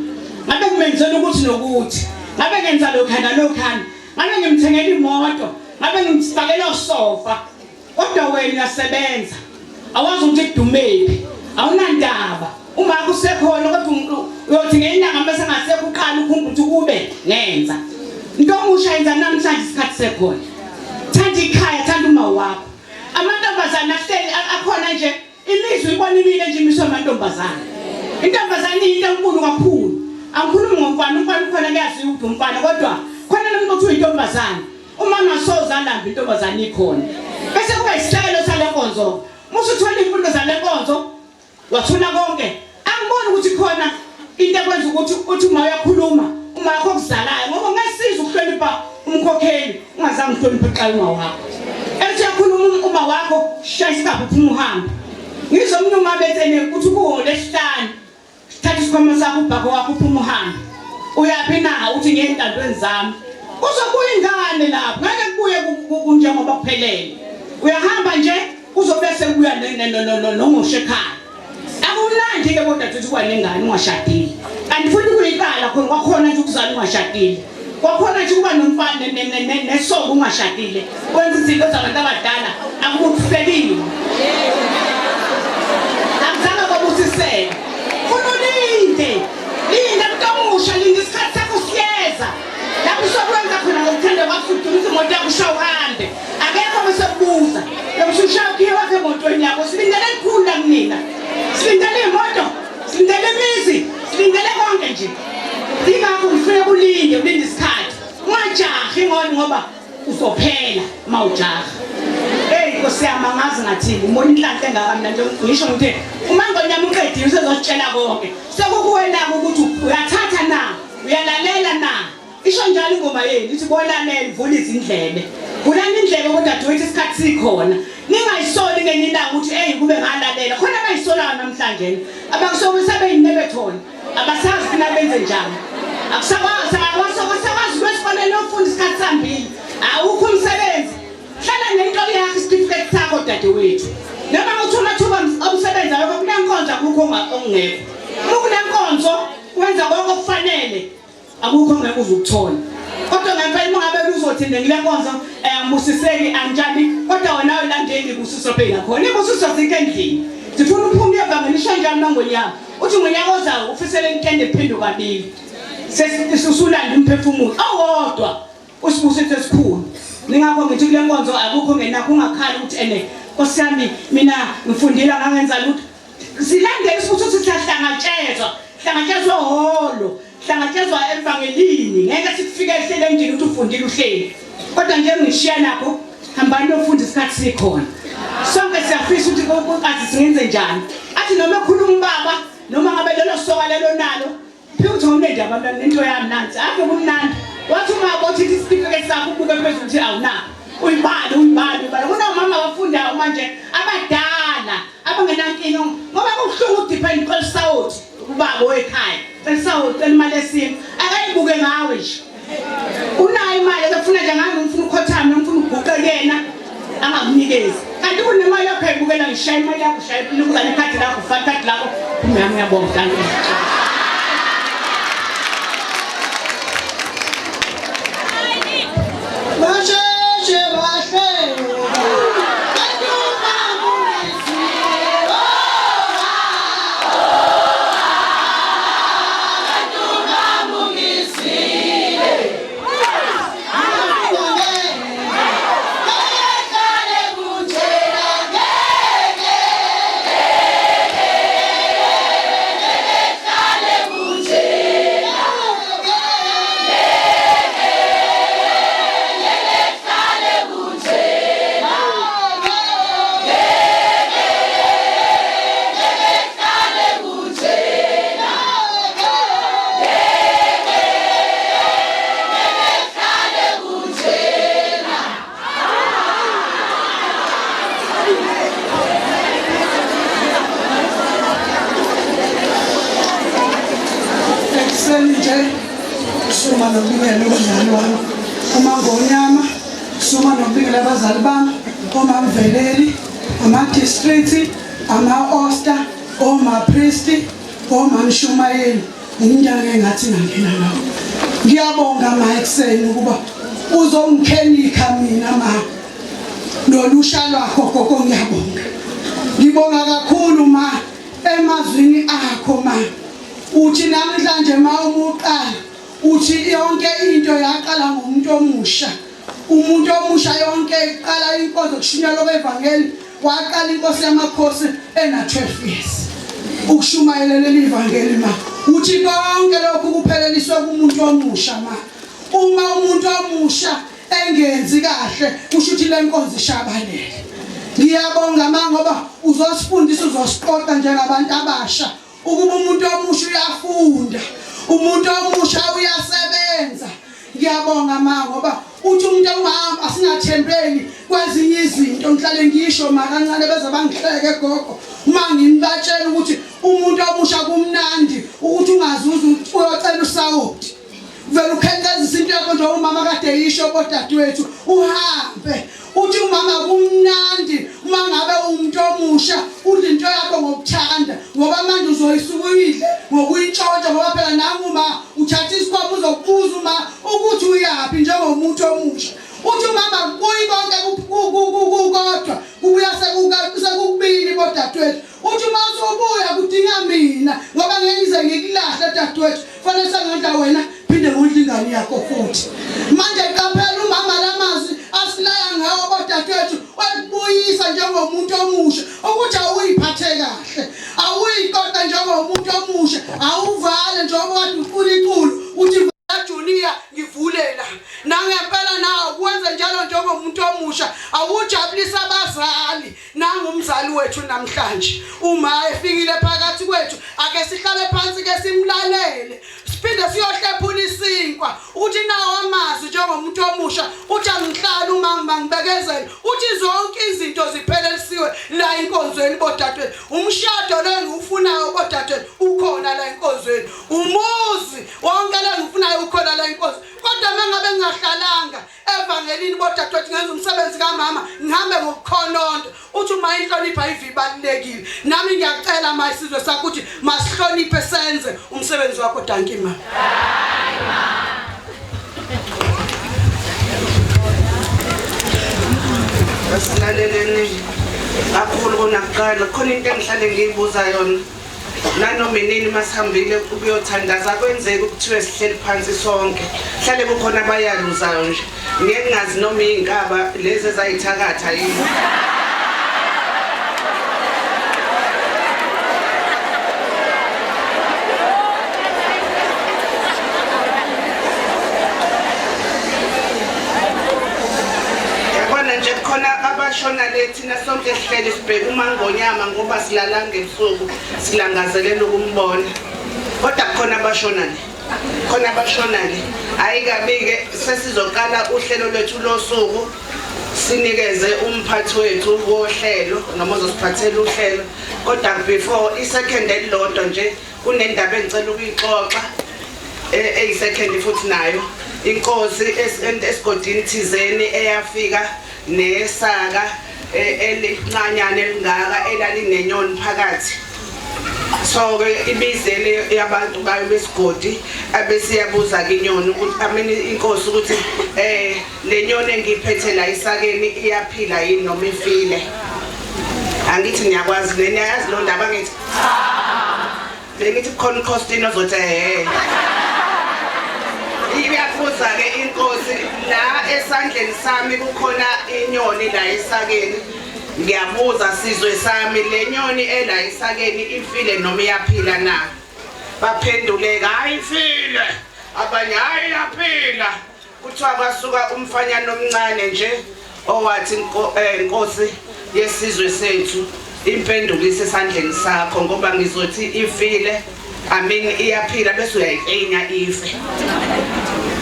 ngabe kumenzela ukuthi nokuthi ngabe ngenza lokhana ngabe ngimthengela imoto ngabe ngimfakela usofa kodwa wena uyasebenza awazi ukuthi kudumephi awunandaba uma kusekhona kodwa uyothi ngenyanga bese ngasekho uqala ukhumbula ukuthi kube ngenza into omusha yenza namhlanje isikhathi sekhona thanda ikhaya thanda uma wakho amantombazana ahleli akhona nje imizwa ibona imile nje imiswa amantombazana intombazana into enkulu kakhulu angikhulumi ngomfana umfana khona kuyaziwa ukuthi umfana kodwa khona nomuntu othi uyintombazana uma ngasoza lamba intombazana ikhona bese kuba isihlelo salenkonzo musuthola imfundo zalenkonzo wathula konke angiboni ukuthi khona into ekwenza ukuthi uma uyakhuluma uma yakho kuzalayo ngoba ngesiza ukuhlonipha umkhokheli ungazange uhloniphe eqala uma wakho ethi yakhuluma uma wakho shaya isikhathi uphuma uhambe ngizwa umuntu umabethene ukuthi kuLesihlanu thatha isikhwama sakho ubhako wakho uphuma uhambe uyapi na uthi ngentandweni zami kuzobuya ingane lapho ngeke kubuye njengoba kuphelele uyahamba nje uzobese kubuya nomushe ekhaya akunandi ke kodwa ukuthi kwanengane ungashadile kanti futhi kuyikala khona kwakhona nje ukuzala ungashadile kwakhona nje kuba nomfana nesongo ungashadile wenza izinto zabantu abadala akubuhlelile akuzange kwabusisele funa ulinde mntomusha linda isikhathi sakho siyeza lapho usokwenza khona ngokuthanda kwakho ukuthi imoto yakho ushaye uhambe akekho besebuza yokushaya ukhiye wakhe emotweni yakho silindele likhulu la kunina silindele imoto silindele imizi silindele konke nje ingakho ngifuna ulinde isikhathi ungajahi ngoba uzophela mawujaha Nkosi yami angazi ngathini umuntu inhlanhla engaka mina nje ngisho ukuthi uma ngonyamqedile usezositshela konke sekukuwena ukuthi uyathatha na uyalalela na isho njalo ingoma yenu ithi bolalela ivula izindlebe vulani indlebe kodwa athi isikhathi sikhona ningayisoli ngenye indawo ukuthi kube ngalalela khona abayisola namhlanje abakusobe sebeyinebethona abasazi fina benze njani akusakwazi kwesifanele ufunda isikhathi sambili awukho umsebenzi hlala nento yakho isitifiketi sakho dadewethu noma uthola thuba umsebenzi wakho kunenkonzo akukho ongekho uma kunenkonzo wenza konke okufanele akukho ngeke uzukuthola kodwa ngempela uma ngabe uzothinde ngile nkonzo angibusiseki anjani kodwa wena ulandeli ibusiso phela khona ibusiso sikho endlini sifuna uphume evangeli isho njalo mangonyama uthi ngonyaka ozayo ufisele inkende iphindu kabili sesisulanda umphefumulo awodwa usibusithe esikhulu ningakho ngithi kule nkonzo akukho ngenakho ungakhali ukuthi Nkosi yami mina ngifundile ngangenza lutho silandele ukuthi sihlangatshezwa holo hlangatshezwa evangelini ngeke sikufike ehlele endini ukuthi ufundile uhleli kodwa nje ngishiya nakho hambani nofunda isikhathi sikhona sonke siyafisa ukuthi azisingenze njani athi noma ekhuluma ubaba noma ngabe lelo soka lelo nalo phela unendaba nento yami nansi ake kumnandi wathi uma bothi isitifiketi sakho ubuke phezulu uthi awunako uyibali kunamama abafundayo manje abadala abangenankinga ngoba kubuhlungu udepend kwesawuthi ubaba wekhaya esawuthi elimali esimo akayibuke ngawe nje unayo imali ekufuna nje ngani ngifuna ukhothama ngifuna uguqe kuyena angakunikezi kanti kunemali yakho ayibukela ngishaya imali yakho shaya ukuzana ikhadi lakho ufaka ikhadi lakho mina ngiyabonga kanti suma nokubingelela umzali wami uMangonyama, suma nokubingelela abazali bami oMamveleli, ama-district, ama-oster, oma-priest, omamshumayeli, umnyaka engathi ngangena lawo. Ngiyabonga ekuseni ukuba uzongikhenika mina ma nolusha lwakho gogo, ngiyabonga. Ngibonga kakhulu ma emazwini akho ma. Uthi namhlanje ma umuqala uthi yonke into yaqala ngomuntu omusha. Umuntu omusha yonke iqala inkonzo kushunyelwa kwevangeli, waqala inkosi yamakhosi ena 12 years. Ukushumayela leli vangeli ma. Uthi konke lokhu kupheleliswe kumuntu omusha ma. Uma umuntu omusha engenzi kahle kusho ukuthi le nkonzo ishabalele. Ngiyabonga ma ngoba uzosifundisa, uzosiqoqa njengabantu abasha ukuba umuntu omusha uyafunda, umuntu omusha uyasebenza. Ngiyabonga ma ngoba uthi umuntu ongahamba asingathembeli kwezinye izinto. Ngihlale ngisho ma kancane beze bangihleke gogo uma ngimbatshela ukuthi umuntu omusha kumnandi ukuthi ungazuza uyocela usawoti. Vele ukhenkeza into yakho nje umama kade yisho kodadewethu uhambe. Uthi umama kumnandi uma ngabe umuntu omusha udla into yakho ngokuthanda ngoba manje uzoyisuka uyidle ngokuyintshontsha ngoba phela nangu uma uthatha isikhwama uzokubuza uma ukuthi uyapi njengomuntu omusha. Uthi umama kuyi konke kodwa kubuya sekukubili kodadewethu. Uthi uma uzobuya kudinga mina ngoba ngeke ngize ngikulahle dadewethu, fanele sengadla wena phinde ngondla ingane yakho futhi. Manje qaphela umama lamazwi asilaya ngawo kodadewethu, wekubuyisa njengomuntu omusha ukuthi awuyiphathe kahle, awuyiqoqa njengomuntu omusha, awuvale njengoba kade uquluqulu uthi Julia ngivulela. Nangempela nawe kwenze njalo njengomuntu omusha, awujabulisa abazali. Nangumzali wethu namhlanje uma efikile phakathi kwethu, ake sihlale phansi ke simlalele, siphinde siyohlephula isinkwa uthi nawo amazwi njengomuntu omusha. Uthi angihlala uma ngibekezela uthi zonke izinto ziphelelisiwe la inkonzweni bodadewethu. Umshado lo engiufunayo bodadewethu ukhona la inkonzweni, umuzi wonke lo engiufunayo ukhona la inkonzo. Kodwa mangabe ngingahlalanga evangelini bodadewethu ngenza umsebenzi kamama ngihambe ngokukhononda, uthi uma inhlonipha ivibalekile. Nami ngiyacela masizwe sakho ukuthi masihloniphe senze umsebenzi wakho. Danki ma. Asilaleleni kakhulu kunakuqala, khona into engihlale ngiyibuza yona. Nanoma inini masihambile ukuyothandaza kwenzeka ukuthiwe sihleli phansi sonke, hlale kukhona abayaluzayo nje. Ngeke ngazi noma izinkaba lezi ezayithakatha yini. Abashona lethina sonke sihleli sibheka uMangonyama ngoba silala ngebusuku silangazelela ukumbona. Kodwa khona abashona le, khona abashona le. Ayikabi-ke sesizoqala uhlelo lwethu losuku, sinikeze umphathi wethu wohlelo noma uzosiphathela uhlelo. Kodwa before isecond elilodwa nje kunendaba engicela ukuyixoxa eyisecond futhi nayo. Inkosi esigodini thizeni eyafika nesaka elincanyana elingaka elalinenyoni phakathi. So ke ibizele yabantu bayo besigodi abesiyabuza ke inyoni ukuthi amini inkosi ukuthi le nyoni engiphethe la isakeni iyaphila yini noma ifile. Angithi ngiyakwazi le niyazi lo ndaba ngithi bengithi khona uCostino ozothi iyafuza ke inkosi la esandleni sami kukhona inyoni la esakeni. Ngiyabuza sizwe sami, le nyoni ela esakeni ifile noma iyaphila na? Baphenduleka hayi ifile, abanye hayi iyaphila. Kuthiwa kwasuka umfanyana omncane nje owathi inkosi yesizwe sethu, impendulo isesandleni sakho ngoba ngizothi ifile iyaphila bese uyayikenya ife.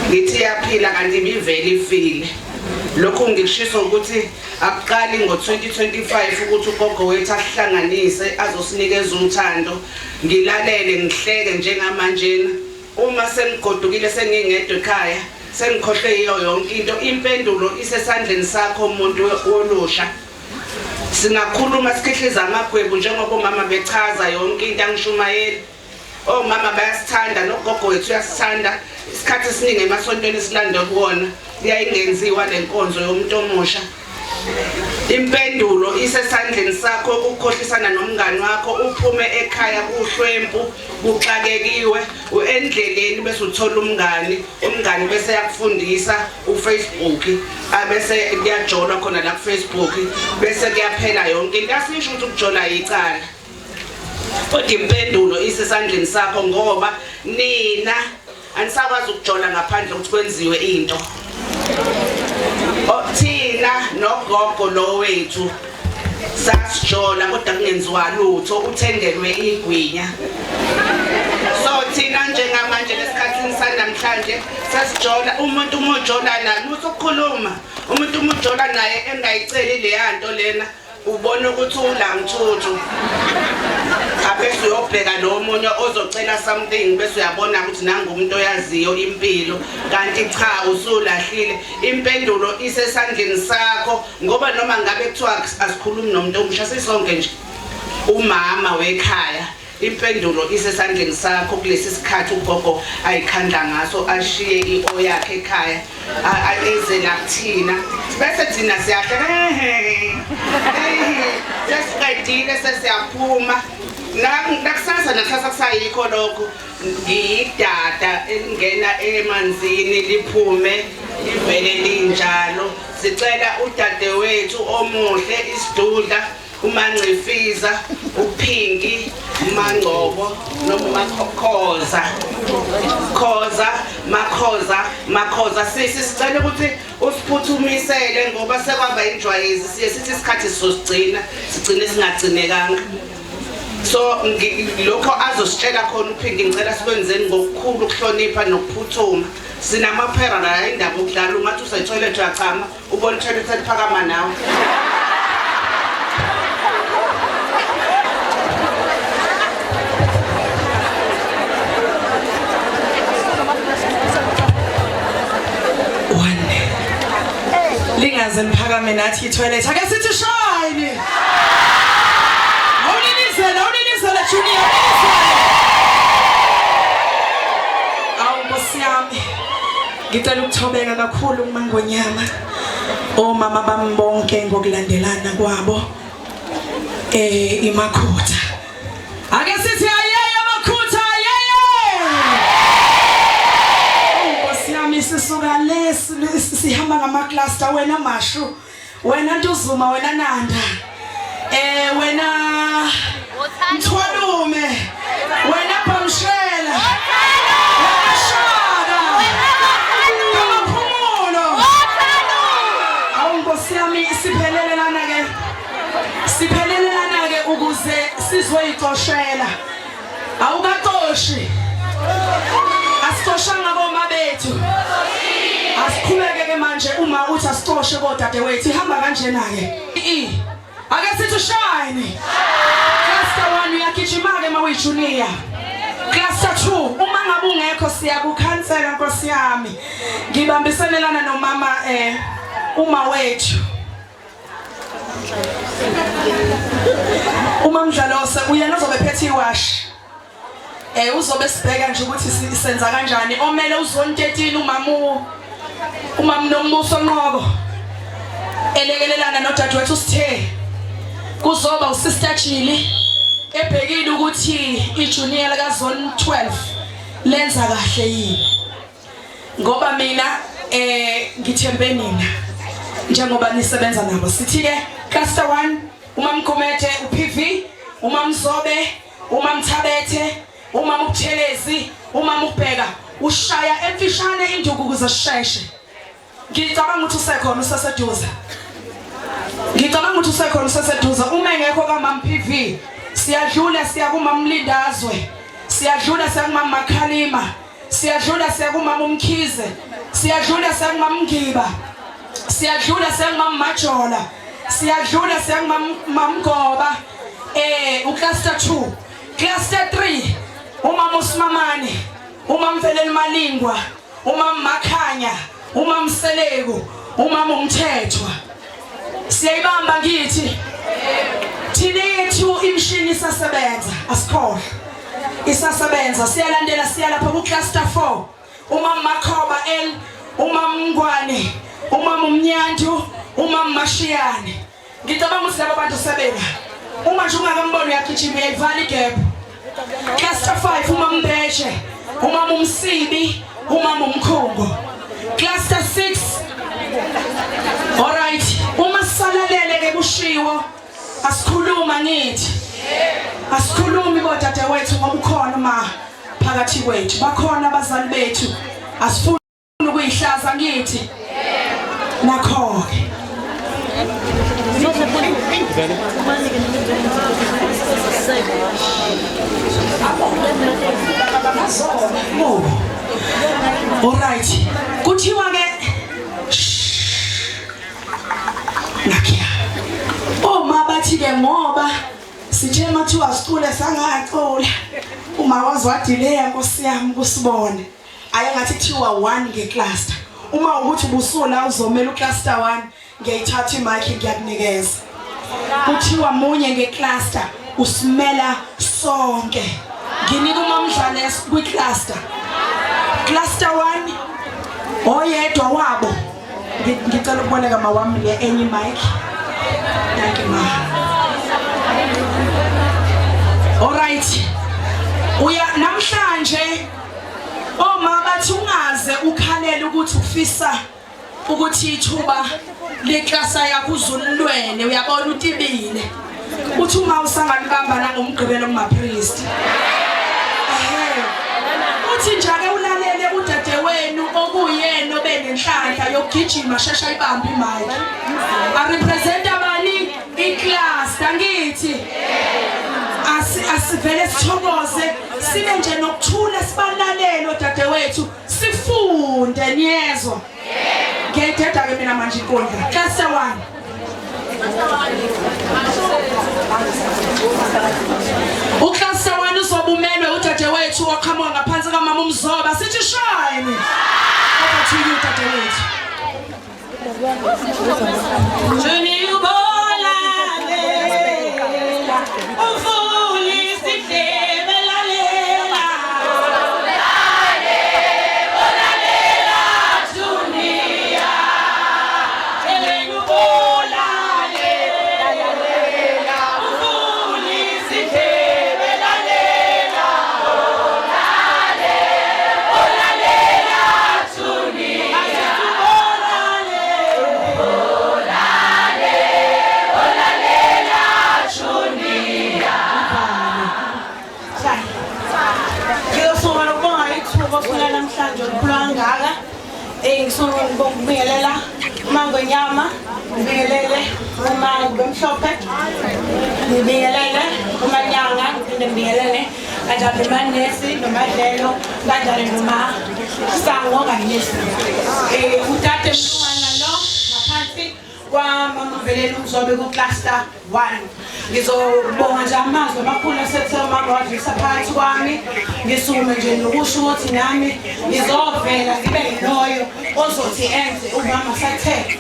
Ngithi iyaphila kanti ibivele ifile. Lokhu ngikushiso ukuthi akuqali ngo2025 ukuthi ugogo wethu ahlanganise azosinikeza uthando. Ngilalele ngihleke njengamanje uma sengigodukile sengingedwa ekhaya sengikhohle iyo yonke into impendulo isesandleni sakho umuntu wolusha singakhuluma sikhihliza amagwebu njengoba umama bechaza yonke into angishumayeli omama bayasithanda nogogo wethu uyasithanda isikhathi esiningi emasontweni silande kuwona iyayingenziwa lenkonzo yomuntu omusha impendulo isesandleni sakho ukukhohlisana nomngani wakho uphume ekhaya kuhlwempu kuxakekiwe uendleleni bese uthola umngani bese yakufundisa uFacebook abese kuyajola khona la kuFacebook bese kuyaphela yonke into asisho ukuthi ukujola icala kodwa impendulo isesandleni sakho ngoba nina anisakwazi ukujola ngaphandle ukuthi kwenziwe into thina nogogo lo wethu sasijola kodwa kungenziwa lutho uthengelwe igwinya so thina njengamanje lesikhathini sanamhlanje sasijola umuntu umojola naye umuntu ukukhuluma umuntu umojola naye engayiceli le yanto lena ubona ukuthi ulangthuthu abese uyobheka nomunye ozocela something bese uyabona ukuthi nangumuntu oyaziyo impilo kanti cha usulahlile impendulo isesandleni sakho ngoba noma ngabe kuthiwa asikhulumi nomuntu omusha sisonke nje umama wekhaya impendulo isesandleni sakho kulesi sikhathi ugogo ayikhandla ngaso ashiye io yakhe ekhaya eze la kuthina bese thina siyahle sesiqedile sesiyaphuma nakusasa kusayikho lokho ngiyidada engena emanzini liphume livele linjalo sicela udadewethu omuhle isidudla uMancifiza uPhinki uMangcobo Makhoza sicela ukuthi usiphuthumisele ngoba sekwaba injwayezi siye sithi isikhathi sizosigcina sigcine singagcinekanga so lokho azositshela khona uPhinki ngicela sikwenzeni ngokukhulu ukuhlonipha nokuphuthuma sinamaphera la indaba ukudlala ungathi usetoilet uyachama ubona toilet eliphakama nawe lingaze niphakame nathi itoilet ake sithi shine awulinizela junior awubosiyami ngicela ukuthobeka kakhulu kuMangonyama omama bami bonke ngokulandelana kwabo imakhutha ake sithi ayeye makhutha ayeye ubosiyami sisuka lesi sihamba ngama-cluster wena Mashu wena Ntuzuma wena Nanda wena Mthwalume wena Pamshela wena Shaka Phumulo awunkosi yami siphelelelana ke ukuze sizoyixoshela awukatoshi asitoshanga boma bethu asikhuleke ke manje uma uthi asitoshe kodadewethu ihamba kanjena ke ake sithi shine cluster 1 uyagijima-ke mawuyijunior cluster 2 uma ngabe ungekho siyakukhansela nkosi yami ngibambisenelana nomama uma wethu uma Mdlalose uyena uzobe phethe iwash uzobe sibheka nje ukuthi senza kanjani omele uzone 13 umama noMbuso Nqobo elekelelana nodadewethu Sithe kuzoba uSister Chili ebhekile ukuthi ijunior laka zone 12 lenza kahle yini ngoba mina ngithembe nina njengoba nisebenza nabo sithi ke cluster 1 uma Mkomethe uPV uma Mzobe uma Mthabethe uma Mukuthelezi uma Mukubheka ushaya emfishane induku ukuze sisheshe ngicabanga ukuthi usekhona uma engekho kaMama PV siyadlula siya kuMama Mlindazwe siyadlula siya kuMama Makhalima siyadlula siya kuMama Umkhize siyadlula siya kuMama Ngiba siyadlula siya kuMama Majola siyadlula siya kuMama Mgoba ucluster 2 cluster 3 umama uSimamane Umama Mvelele Malingwa, umama Makhanya, umama Mseleku, umama Umthethwa. Siyayibamba ngithi. Thina imshini isasebenza, asikhohle. Isasebenza siyalandela siya lapha ku cluster 4. Umama Makhoba L, umama Mngwane, umama Umnyantu, umama Mashiyane. Ngicabanga ukuthi labo bantu sebela. Uma nje ungakambona uyagijima uyayivala igap. Cluster 5 umama Mbeshe, umama Umsibi, umama Umkhongo. Cluster 6. Alright, uma salalele ke kushiwo asikhuluma ngithi. Asikhulumi bodade wethu ngoba ukhona uma phakathi kwethu. Bakhona abazali bethu. Asifuni ukuyihlaza ngithi. Nakho ke. Alright. Kuthiwa ke nakya. Oma bathi ke ngoba sithe mathiwa asicule sangacula. Uma wazwadileya Nkosi yami kusibone. Ayangathi kuthiwa 1 ngecluster. Uma ukuthi ubusula uzomela ucluster 1 ngiyayithatha imic ngiyakunikeza. Kuthiwa munye ngecluster usimela sonke. Nginika umamdlane kwicluster. Cluster 1 oyedwa wabo. Ngicela ukuboleka mawami le enye mic. Thank you ma. Alright. Uya namhlanje oma bathi ungaze ukhalele ukuthi ufisa ukuthi ithuba leklasa yakho uzululwene uyabona utibile. Uthi uma usangalibamba nangomgqibelo kumapriest. Uthi njake ulalele udade wenu okuyena obenenhlanhla yokugijima shesha ibamba imic. A represent abani iclass ngithi. Asivele sithokoze sibe nje nokuthula sibalalele odade wethu sifunde niyezwa. Ngiyayithetha ke mina manje inkundla. Cluster 1. Ucluster 1 uzobumelwe udade wethu oqhamuka ngaphansi kaMama Umzoba sithi shine. Over to you dade wethu. Juni ubola ufuli sihlebe lalela. Olalela dunia. Elenu bola lalela ufuli sihlebe lalela. Olalela dunia. Namhlanje ukhulangaka ngifuna ukubingelela uMangonyama ngibingelele uMangomhlophe ngibingelele uManyanga ngibingelele kanjalo uManesi noMadlelo kanjalo noMasango kanye udade mntwana lo ngaphansi kwaMama Mvelele Umzobe kucluster 1. Ngizobonga nje amazwi amakhulu asethe umama wadlisa phansi kwami. Ngisume nje nokusho ukuthi nami ngizovela ngibe loyo ozothi enze umama sathe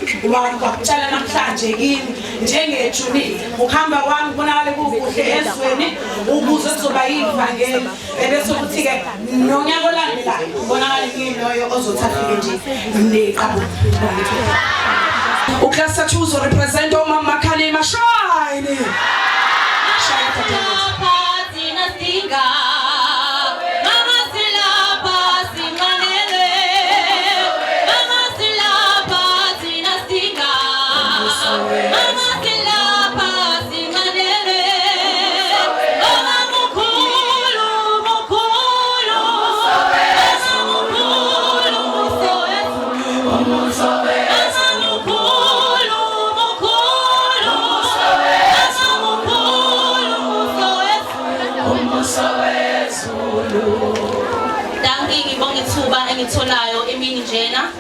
wakutshala namhlanje kimi njengejuni ukuhamba kwami kubonakala kukuhle ezweni ukuze kuzoba ivangeli ebese ukuthi ke nonyaka olandelayo kubonakala kimi loyo ozothi afike nje neqaba. Ucluster 2 uzo represent umama Makhalima shine. Engitholayo emini njena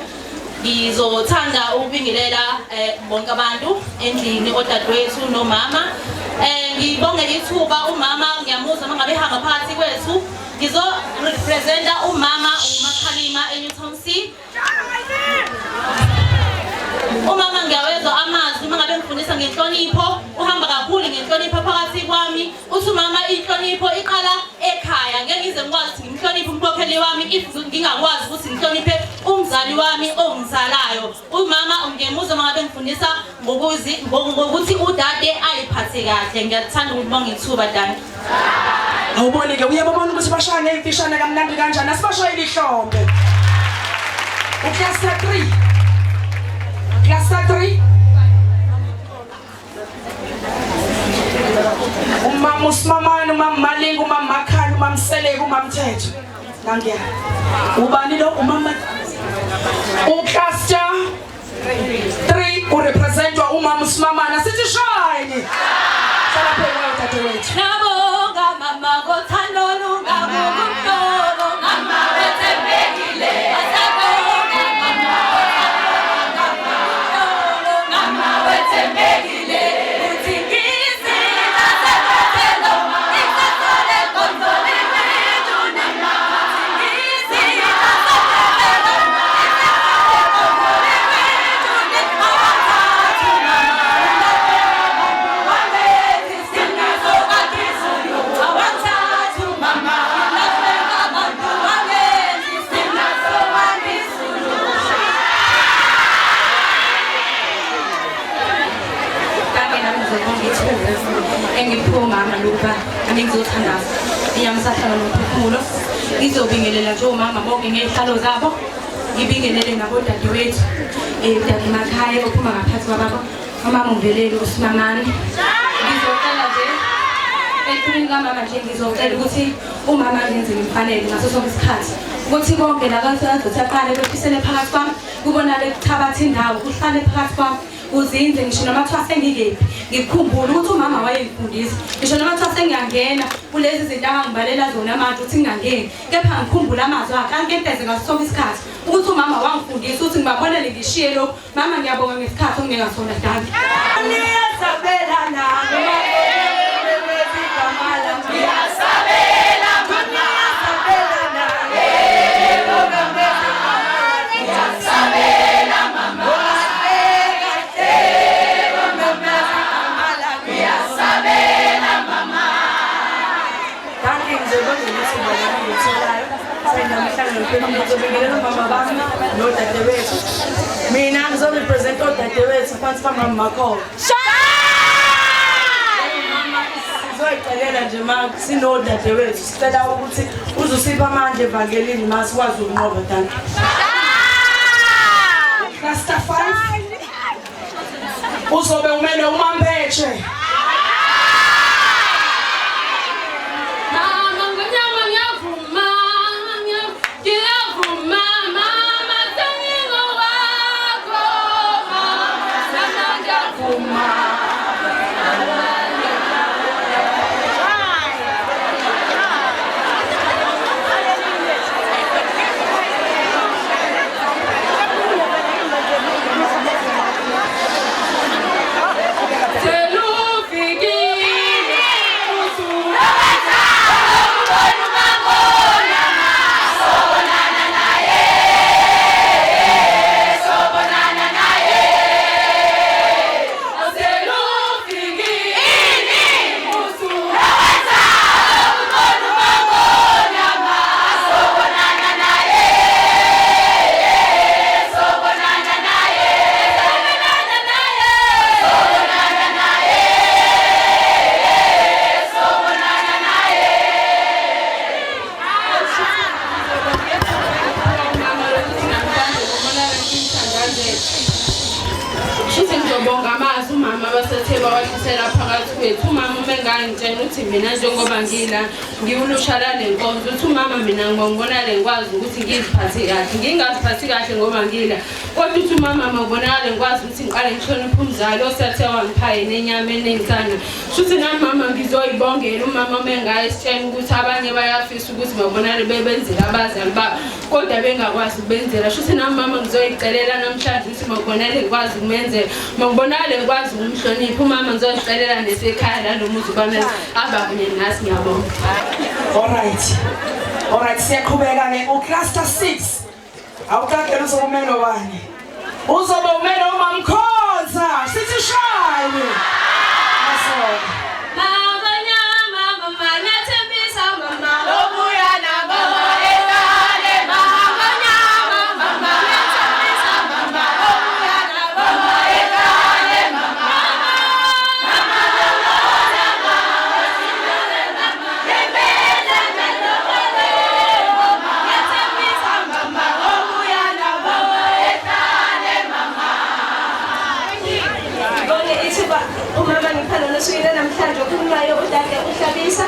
ngizothanda ukubingelela bonke abantu endlini odadewethu nomama ngibongela ithuba umama ngiyamuzwa mangabe ehamba phakathi kwethu ngizo-representa umama uMakhalima eNewton C. Umama ngiyawezwa amazwi uma ngabe ngifundisa ngenhlonipho, uhamba kakhulu ngenhlonipho phakathi kwami. Uthi umama inhlonipho iqala ekhaya. Ngeke ngize ngikwazi ukuthi ngimhloniphe umkhokheli wami if ngingakwazi ukuthi ngihloniphe umzali wami ongizalayo. Umama ungemuzwa uma ngabe ngifundisa ngokuthi udade ayiphathe kahle. Ngiyathanda ukubonga ithuba dade. Awuboni-ke uyababona ukuthi bashaya ngey'mfishane kamnandi kanjani, asibashayele ihlombe. Uklasa 3. Klasa 3. Umama uSimamane, umama Malinga, umama Makhanya, umama Seleka, umama Mthetho. Nangiya. Ubani lo umama? Uklasa 3 urepresentwa umama uSimamane. Sithi shine. Sala phela dadewethu. Nabonga mama ngothando lungabukumhlolo mama wethembekile asabonga mama wethembekile uthi ngizila sebethelo ngisasole konzoli wethu mama ngizila sebethelo ngisasole konzoli wethu awathathu engiphuma maluba angizothandaza iyamsahlala nomphefumulo ngizobingelela nje umama bonke ngezihlalo zabo ngibingelele nabo dadewethu dade Makhaya ophuma ngaphansi kwababa umama uMvelele uSimamane ngizocela nje ekhulwini kamama nje ngizocela ukuthi umama ngenze imfanele ngaso sonke isikhathi ukuthi bonke labantu azothaqale bephisele phakathi kwami kubonale kuthabatha indawo kuhlale phakathi kwami uzinze ngisho noma kuthiwa sengikephi ngikukhumbula ukuthi umama wayengifundisa ngisho noma kuthiwa sengiyangena kulezi zinto angibalela zona manje ukuthi ngingangeni kepha ngikhumbula amazwi akhe angenteze ngaso sonke isikhathi ukuthi umama wangifundisa ukuthi ngibabonele ngishiye lokhu mama ngiyabonga ngesikhathi ongingasona dade niyasabela nami mina ngizorepresenta odadewethu phansi kwamama Makholo. Sizoyicelela nje ma sinodadewethu sicela ukuthi uzusipha amandla evangelini ma sikwazi ukunqoba dade. Rasta 5 uzobe umele uMampetshe. Ukuthi mina njengoba ngiwulusha lale nkonzo uthi umama mina ngibona le ngikwazi ukuthi ngiziphathe kahle ngingaziphathi kahle ngoba ngila kodwa uthi umama ngibonakala ngikwazi ukuthi ngiqale ngihloniphe umzali osathe wangiphaye nenyama enenkani futhi nami mama ngizoyibongela umama mengaye isitshela ukuthi abanye bayafisa ukuthi babonakale bebenzela abazali babo kodwa bengakwazi ukubenzela futhi nami mama ngizoyicelela namhlanje ukuthi ngibonakale ngikwazi ukumenzela ngibonakale ngikwazi ukumhlonipha umama ngizoyicelela nesekhaya la nomuzi bana aba kunye nasi ngiyabonga. All right. Alright, siyaqhubeka ke ucluster 6. Awuqaqela uzomelo wani. Uzoba umelo uMamkhonza. Sithi shine. Aso. Sweden namhlanje okhulumayo udade uhlabisa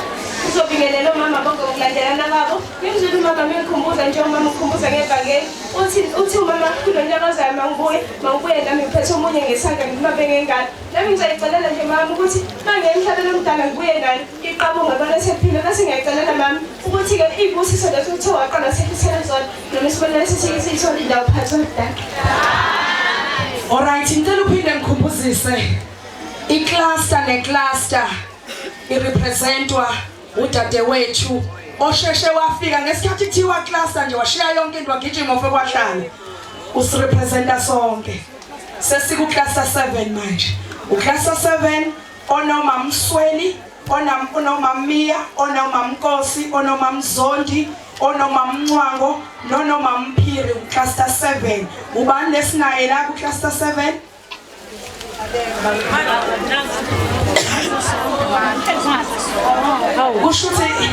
uzobingelela umama bonke ngokulandelana kwabo ngimzulu umama ngikhumbuza nje umama ukhumbuza ngebhangeni uthi umama kulonyaka ozayo mangibuye nami ngiphethe omunye ngesandla ngibambe ngengane nami ngizayicelela nje mama ukuthi mangemhlabeni omdala ngibuye nani iqabunga bona sephila bese ngiyayicelela mama ukuthi-ke ibusiso leso uthe waqala sethithela zona noma isibonelo sesiyithola indawo phansi omdala. Alright, ngicela uphinde ngikhumbuzise icluster necluster irepresentwa udadewethu osheshe wafika ngesikhathi kuthiwa cluster nje washiya yonke into wagijima ofe kwahlala usirepresenta sonke sesiku cluster 7 manje ucluster 7 onomama Msweni onomama Mia onomama Nkosi onomama Zondi onomama Mncwango nonomama Mphiri ucluster 7 ubani lesinaye la ku cluster 7 kusho ukuthi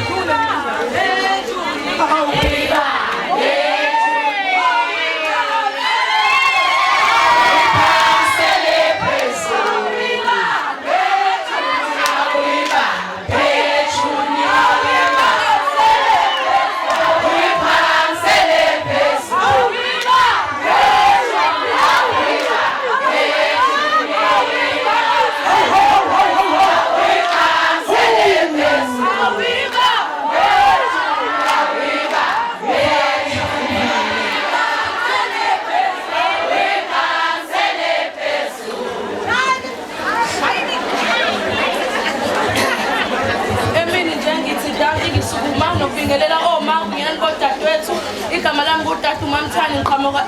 igama lami ngutata uMamthani ngiqhamuka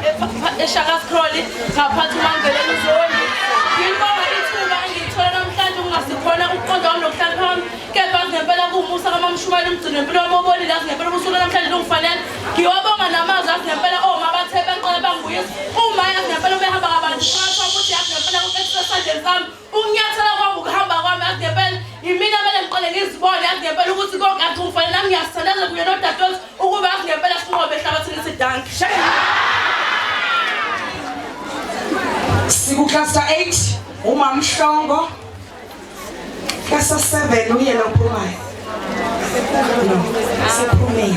eShaka Scroll ngaphathi uMangelelo Zondi ngibonga ithuba engithola namhlanje ungasikhona ukuqonda wami nokuhlala wami kepha ngempela kuumusa kaMamshumayeli umgcini wempilo wami obonile ngempela usuku namhlanje lungifanele ngiwabonga namazwi ngempela oma bathe benqola bangibuyisa uma ngempela behamba kabantu phakathi ukuthi ngempela ku-exercise sami ukunyathela kwami ukuhamba kwami ngempela imina mele ngiqale ngizibone ngempela ukuthi konke athi ngifanele nami ngiyasithandaza kuye nodadewethu ukuba ngempela sinqobe ehlabathini sidanke siku cluster 8 umama Mhlongo cluster 7 uyena uphumayo sephumile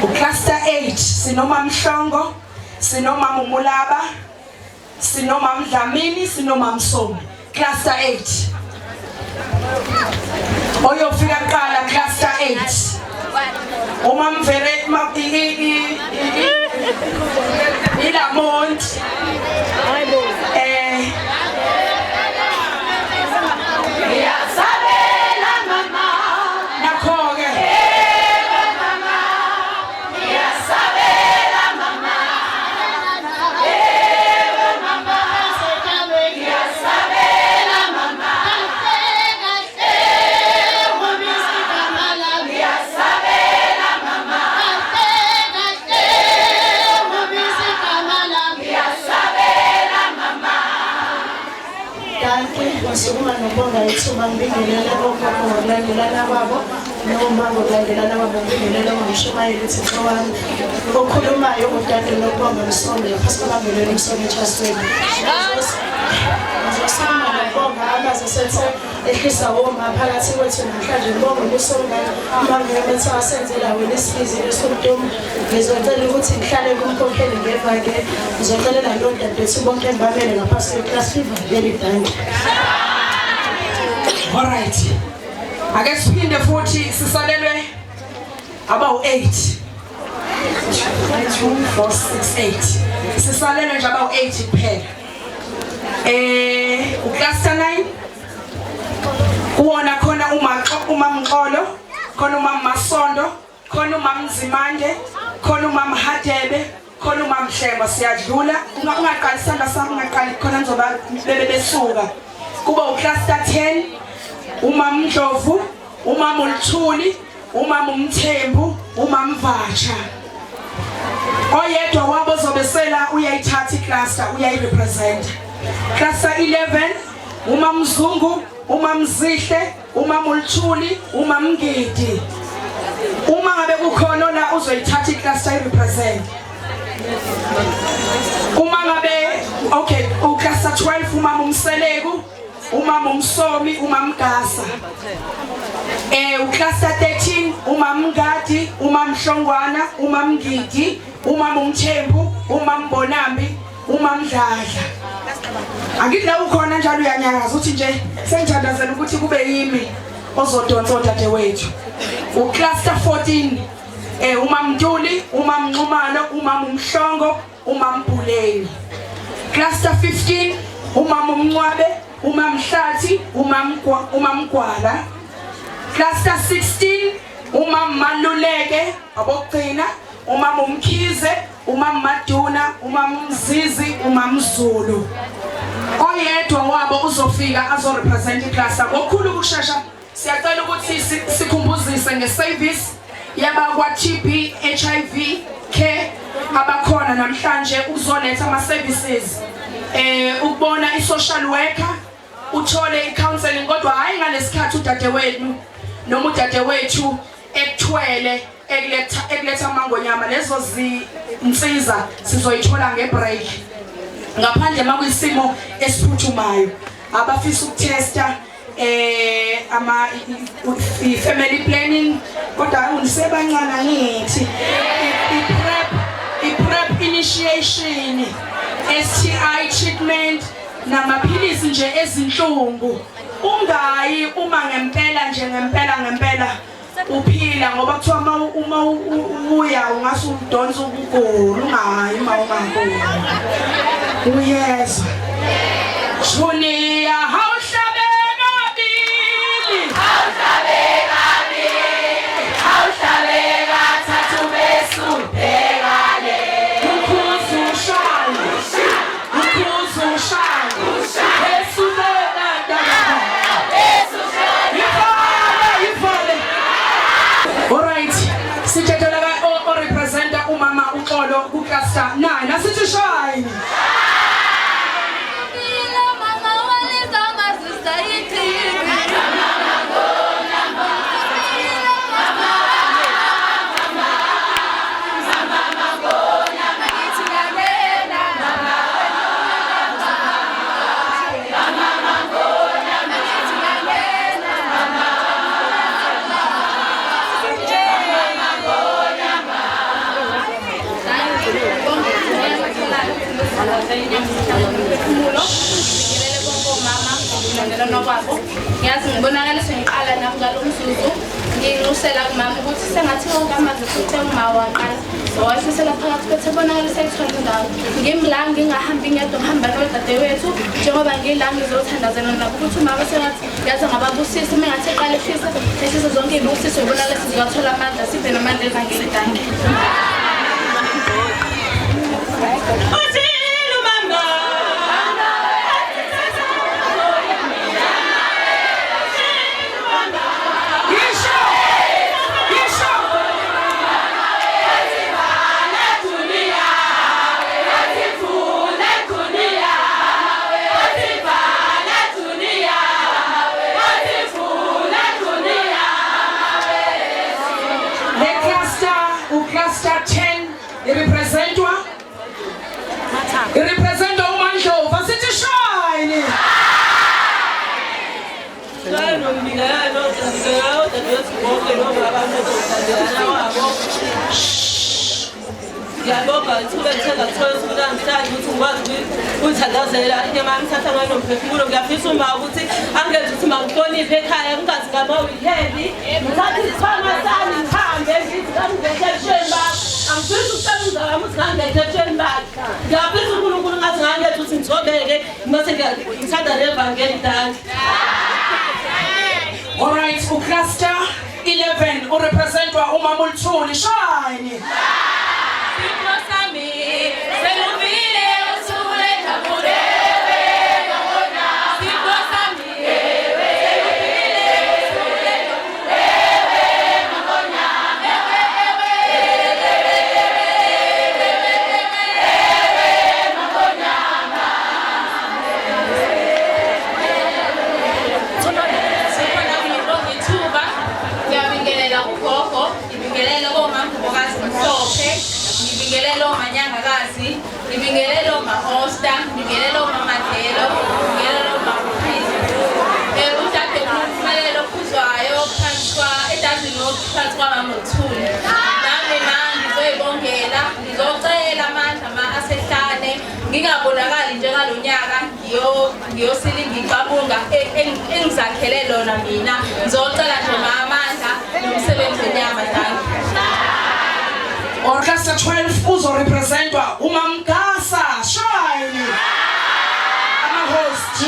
ucluster 8 sinomama Mhlongo sinomama Mulaba sinomama Dlamini sinomama Msomi cluster 8 oyofika kuqala cluster 8 umama Mvere Ilamont Sukuma nobonga ithuba ngibingelela okhokho ngokulandelana kwabo noma ngokulandelana kwabo ngibingelela uMshumayeli Thixo wami okhulumayo udade nobonga Msomi phakathi kwabelweni Msomi Chasweni ngizosama nobonga abazesethe ehlisa woma phakathi kwethu namhlanje ngibonga ukusonga uMangeke wasenzela wena isifizi esomdomo ngizocela ukuthi ngihlale kumkhokheli ngevake ngizocelela nodadewethu bonke embabele ngaphansi kweclass fever very thank you. Alright. Ake siphinde futhi sisalelwe about 8. 2 4 6 8. Sisalelwe nje about 8 kuphela. Ucluster 9 kuwona khona umama Mxolo, khona umama Masondo, khona khona umama Mzimande, khona umama Hadebe, khona umama Mhlengwa siyadlula. Ungaqali isandla sami ungaqali khona ngizoba bebesuka. Kuba ucluster 10, umama Ndlovu, umama uLthuli, umama uMthembu, umama Mvatsha. Oyedwa wabo zobesela uyayithatha icluster uyayirepresent. Cluster 11, umama Mzungu, umama Mzihle, umama uLthuli, umama Ngidi. Uma ngabe kukhona la uzoyithatha icluster irepresent. Uma ngabe okay, ucluster 12 umama uMseleku, umama uMsomi, umama Mgasa. Ucluster 13 umama Mngadi, umama Mhlongwana, umama Ngidi, umama uMthembu, umama Mbonambi, umama Mdladla. Angithi la ukhona njalo uyanyakaza uthi nje sengithandazela ukuthi kube yimi ozodonsa odadewethu. Ucluster 14 umama Ntuli, umama Nxumalo, umama uMhlongo, umama Mbuleni. Cluster 15 umama uMncwabe, umama Mhlathi, umama Mgwala. Cluster 16 umama Maluleke abokugcina, umama uMkhize, umama Maduna, umama Mzizi, umama Zulu. Oyedwa wabo uzofika azorepresent icluster ngokukhulu ukusheshsha. Siyacela ukuthi sikhumbuzise ngeservice yabakwa TB HIV care abakhona namhlanje uzoletha ama services ukubona isocial worker uthole icounseling kodwa hayi ngalesikhathi udadewethu noma udadewethu ekuthwele ekuletha amangonyama lezo zinsiza sizoyithola ngebreak ngaphandle makuyisimo esiphuthumayo abafisa ukutesta family planning kodwa unisebancane ngithi i-prep initiation, STI treatment namaphilisi nje ezinhlungu. Ungayi uma ngempela uphila ngoba kuthiwa uma uya ungase udonse ukugula ungayi uma ungangula. Uyezwa. Julia Cluster 9, nasithi shine. Ngiyazi ngibonakala sengiqala nami ngalomzuzu nginxusela kumama ukuthi sengathi wonke amazwi futhi engimawaqala wayefisela phakathi kwethu bonakala sekuthola indawo ngimla ngingahambi ngedwa ngihamba nodadewethu njengoba ngila ngizothandazana nabo ukuthi umama sengathi yazi ngababusisi mengathi eqala efisa zonke ibusiso ubonakala sizathola amandla sibe namandla evangeli danke. Cluster 10 irepresentwa uMandlovu asithi shine. Ngiyabonga ithuba engithenga kuthola ukuthi namhlanje ukuthi ngikwazi ukuthandazela inyama ngithatha ngayo nomphefumulo. Ngiyafisa uma ukuthi angenze ukuthi mangihloniphe ekhaya ngingazi ngama-weekend ngithathe isikhwama sami ngihambe ngithi ngangibethesheni bakho angifisi ukusebenza wami ukuthi ngangibethesheni bakho. Ngiyafisa uNkulunkulu ngathi ngangenza ukuthi ngithobeke mase ngithanda nevangeli danke. Alright, uCluster 11 Shine urepresentwa umama uLthuli. Shine. Ngibingelelo manyangakazi, ngibingelelo ma-hosta, ngibingelelo mamadelo, ngibingelelo ma-priest. Udade kumfanele okhuzwayo edazini phansi kwamama uLthuli. Nami ngizoyibongela, ngizocela amandla asehlane, ngingabonakali njengalo nyaka, ngiyosilinga iqabunga engizakhele lona mina. Ngizocela nje amandla nomsebenzi wenyama dani. Orchestra 12 uzorepresentwa uMamgasa. Shine. Ama-host.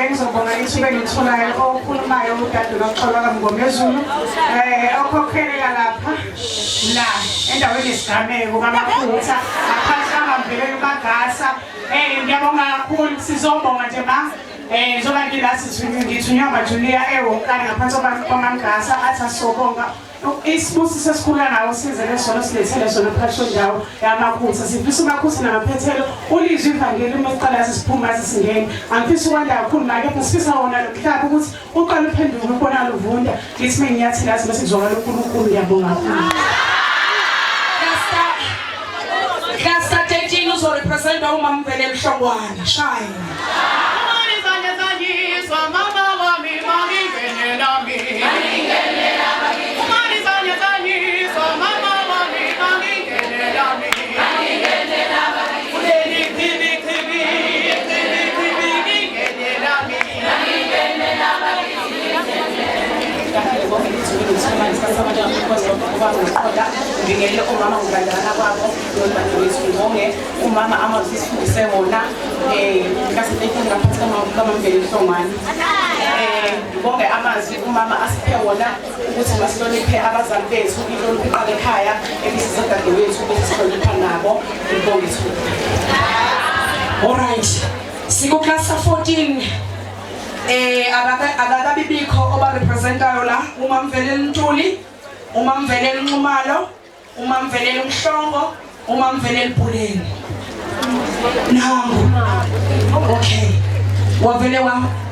Ngizobonga ithuba engitholayo okhulumayo udade noxolo kaMngoma Zulu okhokhelela lapha la endaweni yesigameko kamaphutha ngaphansi kaMamveleli uMagasa. Ngiyabonga kakhulu, sizobonga nje ma njengoba ngithunywa maJulia ewonkana ngaphansi kwamangasa athi asobonga isibusiso esikhulu nawo sizele sona silethele sona phakathi kwendawo yamaphutha. Sifisa uMakhosi namaphethelo ulizwe ivangeli uma siqala sisiphuma sisingene. Angifisa ukwanda kakhulu makepha sifisa wona lokuhlaba ukuthi uqala uphenduke ubona luvunda lithi menginyathela athi bese kuzwakala uNkulunkulu. Ngiyabonga kakhulu. Cluster 13 uzorepresenta uMamveleli Mhlongwane. Shine. Ngibingelele umama ngibandakana kwabo nobani ngibonge umama amazisifundise wona ngasetekuni ngaphansi kaMamveleli Mhlongwane. Ngibonge amazwi umama asiphe wona ukuthi masiloniphe abazali bethu, inhlonipho iqala ekhaya, ebisizodade wethu ukuthi sihlonipha nabo. Ngibonge ithuba. Alright, siku class 14 akakabibikho obarepresentayo la uMamveleli Ntuli, uMamveleli Nxumalo, uMamveleli Mhlongo, uMamveleli Buleni. Nangu. Okay. Wavele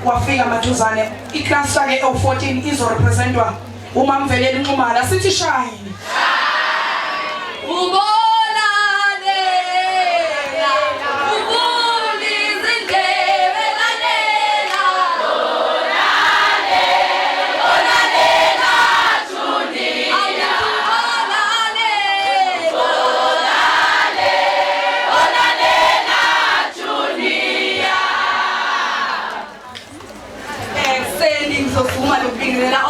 wafika maduzane. Iclass ke o14 izorepresentwa uMamveleli Nxumalo. Sithi shine.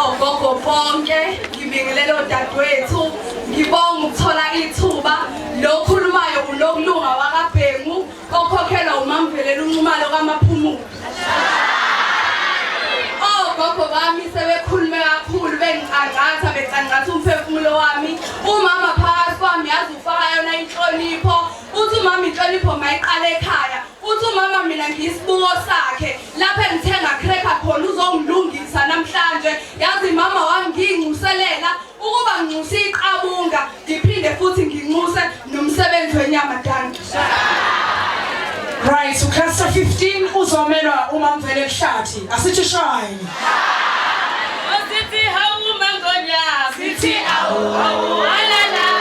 Ogogo bonke ngibingelela odadewethu, ngibonga ukuthola ithuba lokhulumayo unokulunga wakaBhengu okhokhelwa uMamveleli uNxumalo kaMaphumulo. Ogogo bami sebekhulume kakhulu bengicangatha becangatha umphefumulo wami. Umama phakathi kwami yazi ufaka yona inhlonipho, uthi umama inhlonipho mayiqala ekhaya, uthi umama mina ngiyisibuko sakhe lapha engithenga cracker khona uzongilungisa namhlanje. Yazi mama wami ngiyinxuselela ukuba nginxuse iqabunga ngiphinde futhi nginxuse nomsebenzi wenyama dani. Right, so cluster 15 uzomelwa uMamveleli Hlathi. Asithi shine. Sithi hawu mangonya, sithi hawu la la la.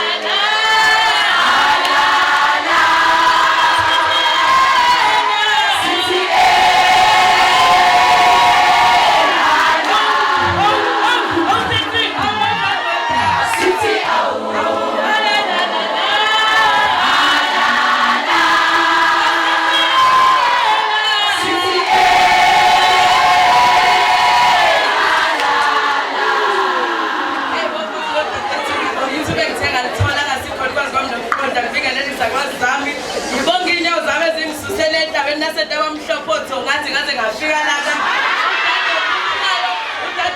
ngibuyisele endaweni nasedaba mhlopotho ngathi ngaze ngafika lapha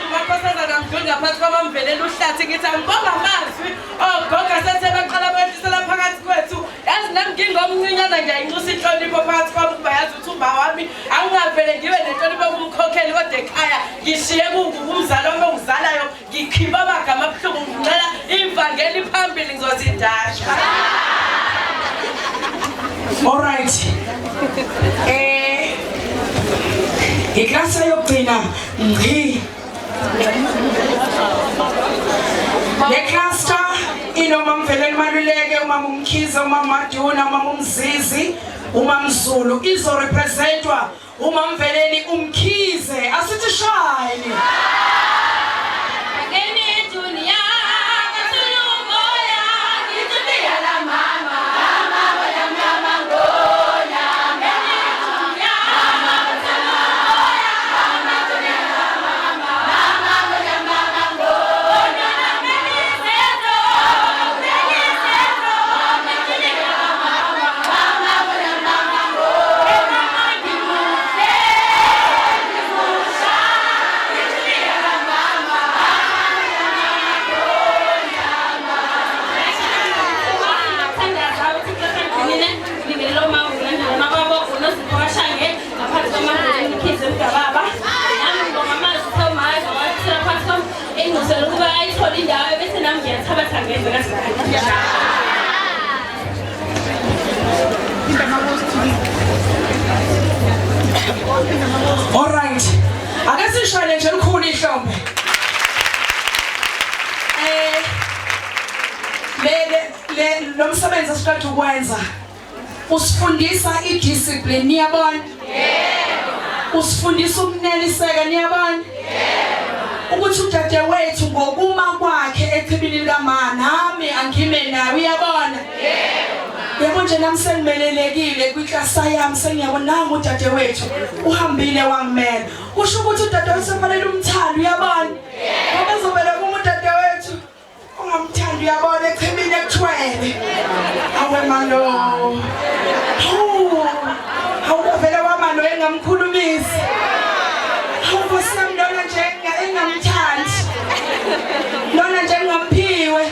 umakhosana ngamdluli ngaphansi kwabamvelela uhlathi ngithi angibonga amazwi ogoga sethe baqala bayehlisela phakathi kwethu yazi nami ngingomncinyana ngiyayinxusa inhlonipho phakathi kwami ukuba yazi ukuthi umba wami angingavele ngibe nenhlonipho kumkhokheli kodwa ekhaya ngishiye umzali wami ongizalayo ngikhiba amagama abuhlungu ngicela ivangeli phambili ngizozindasha. All right. Iklasi yokugcina ngqi. Le cluster inoma Mveleni Maluleke, umama uMkhize, umama Maduna, umama uMzizi, umama Mzulu izo representwa umama Mveleni uMkhize. Asithi shine. All right. Akasi shine nje likhulu ihlombe. Lo msebenzi asiqala ukwenza usifundisa idiscipline niyabona? Yebo. Usifundisa ukuneliseka niyabona? Yebo. Ukuthi udade wethu ngokuma kwakhe echibini likaMa nami angime nawe uyabona? Yebo. Yebo nje nami sengimelelekile kwiklasa yami sengiyabona nami udade wethu uhambile wangimela. Kusho ukuthi udade wethu ufanele umthando uyabona? Yebo. Ngoba ezobela kuma udade wethu ungamthandi uyabona echibini ekuthwele. Awe malo. Awuvela wamalo engamkhulumisi. Awuvosami lona nje engamthandi. Lona nje engamphiwe.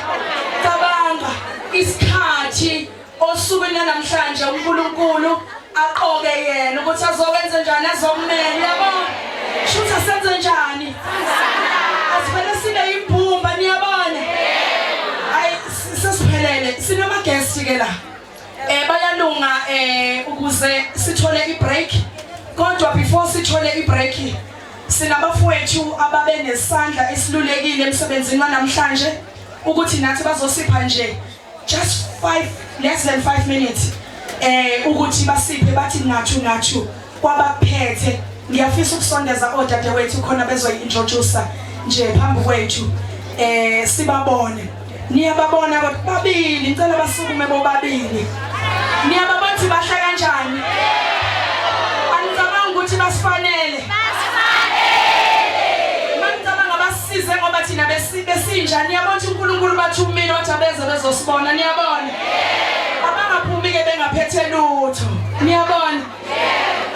Cabanga isikhathi osukwini namhlanje uNkulunkulu aqoke yena ukuthi azokwenza njani azomela yabona. Shuthi asenze njani? Asivele sibe imbumba niyabona? Ay sesiphelele sinama guests ke la. Bayalunga ukuze sithole ibreak kodwa before sithole ibreak sinabafowethu ababe nesandla esilulekile emsebenzini wanamhlanje ukuthi nathi bazosipha nje just less than 5 minutes ukuthi basiphe bathi nathu kwabaphethe ngiyafisa ukusondeza odade wethu khona bezoyi-introduce nje phambi kwethu sibabone niyababona babili ngicela basukume bobabili niyababona ukuthi bahla kanjani anizabanga ukuthi basifanele manizabanga basisize ngoba thina besinjani niyabona ukuthi uNkulunkulu bathumile wathi abeze bezosibona niyabona abangaphumi ke bengaphethe lutho niyabona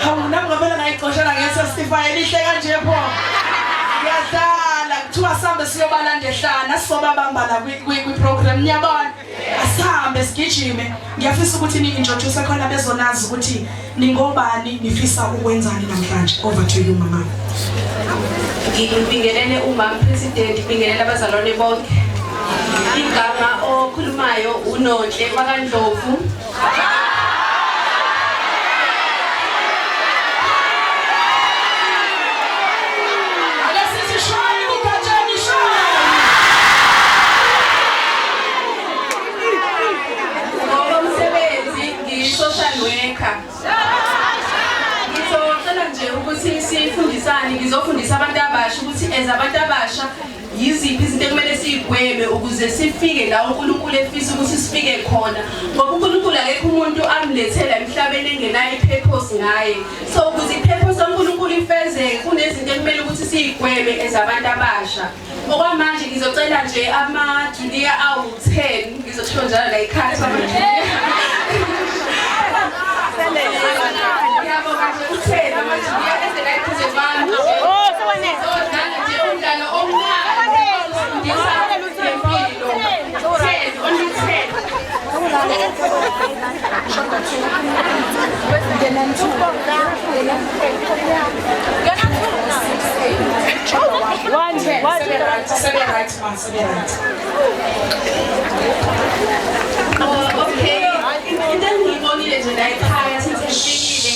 hawu nami ngavela ngayixoshela ngesesifaya lihle kanje pho ngiyadala kuthiwa sihambe siyobalanda ehlana sisobabamba la kwi-program niyabona asihambe sigijime ngiyafisa ukuthi ni-introduce khona bezonazi ukuthi ningobani nifisa ukwenzani namhlanje. Over to you mama. Ngibingelele umama president, ngibingelele abazalwane bonke. Igama okhulumayo uNonhle kaNdlovu. Ngizocela nje ukuthi sifundisane ngizofundisa abantu abasha ukuthi abantu abasha yiziphi izinto ekumele siyigweme ukuze sifike la uNkulunkulu efisa ukuthi sifike khona ngoba uNkulunkulu akekho umuntu amlethela emhlabeni engenayo ipurpose ngaye. So ukuze ipurpose kaNkulunkulu ifezeke kunezinto ekumele ukuthi siyigweme abantu abasha. Okwamanje ngizocela nje ama-junior awu-10 ngizokusho njalo la ekhaya ama-junior kahle uthela manje ngiyakeze la eduze kwami sodlala nje umdlalo omnandi ozofundisa ngempilo 10 only 10 okay into engiyibonile nje la ekhaya sizifikile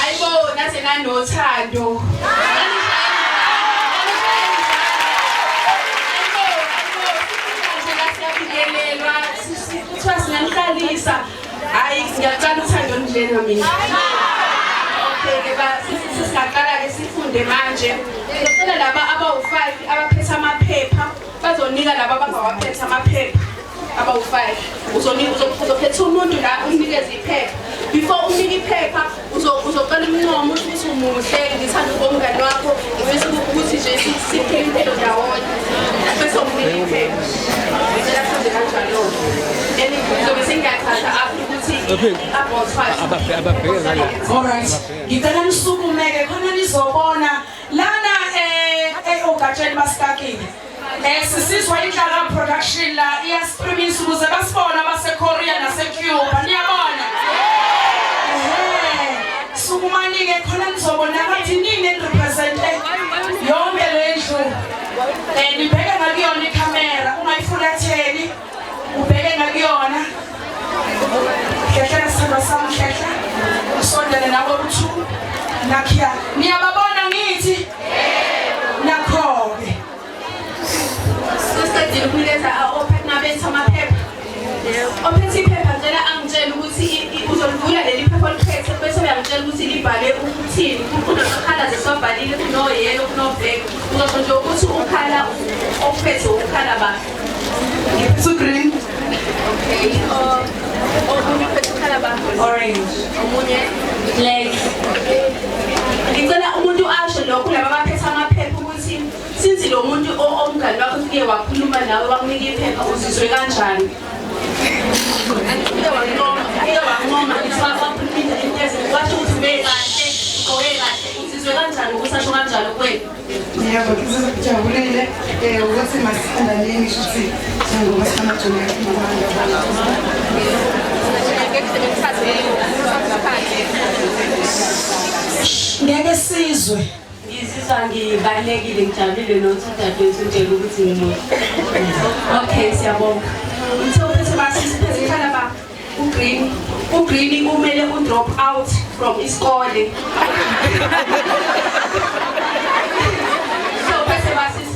ayibona senanothando kuthiwa sinamhlalisa hayi ngiyacala uthando njena mina okay-ke sisingaqala-ke sifunde manje sizocela laba abawu-5 abaphethe amaphepha bazonika laba abangawaphethe amaphepha abawu-5 uzophetha umuntu la umnikeze iphepha before umnika iphepha uzoqala umncomo ukuthi umuhle ngithanda ubomngani wakho bese ukuthi nje siphile impilo ndawonye bese umnika iphepha ngicela senze kanjalo zobe sengiyathatha apho ukuthi alright ngicela nisukumeke khona nizobona lana ogatsheni basikakile sisizwa inhlaka production la iyasiprimisa ukuze basibone abaseKorea naseCuba niyabona sukumanike khona nizobona ukuthi nini represente yonke lendlu nibheke ngakuyona ikhamera ungayifulatheli ubheke ngakuyona khehla sithando sami khehla usondele nabo ku2 nakhiya niyababona ngithi nakho-ke sesiqedile ukunikeza ophethe nabetha amaphepha ophethe iphepha ngicela angitshela ukuthi uzolivula leli phepha oliphethe bese uyangitshela ukuthi libhale ukuthini kunokhala zesiwabhalile kunoyelo kunobhek uzosho nje ukuthi ukhala ophethe ukhala bani ngiphethe ugreen okay omunye uphethe ukhala bani orange omunye black ngicela umuntu asho lokho laba abaphethe amaphepha ukuthi since lo muntu omngani wakho ufike wakhuluma nawe wakunika iphepha uzizwe kanjani Wangoma isiwaphumile inteze washo ukuthi ube kahle uqoke kahle uzizwe kanjani ukusasho kanjalo kwenu yebo ngizojabulile ukuthi masithandaneni futhi ngoba sihamajoni ngeke sizwe ngizizwa ngibalekile ngijabulile nothadadewethu utshela ukuthi ngimuntu okay siyabonga ngithokoze basisiphethe ikhala ba ugreen kumele udrop out from isikole so bese basis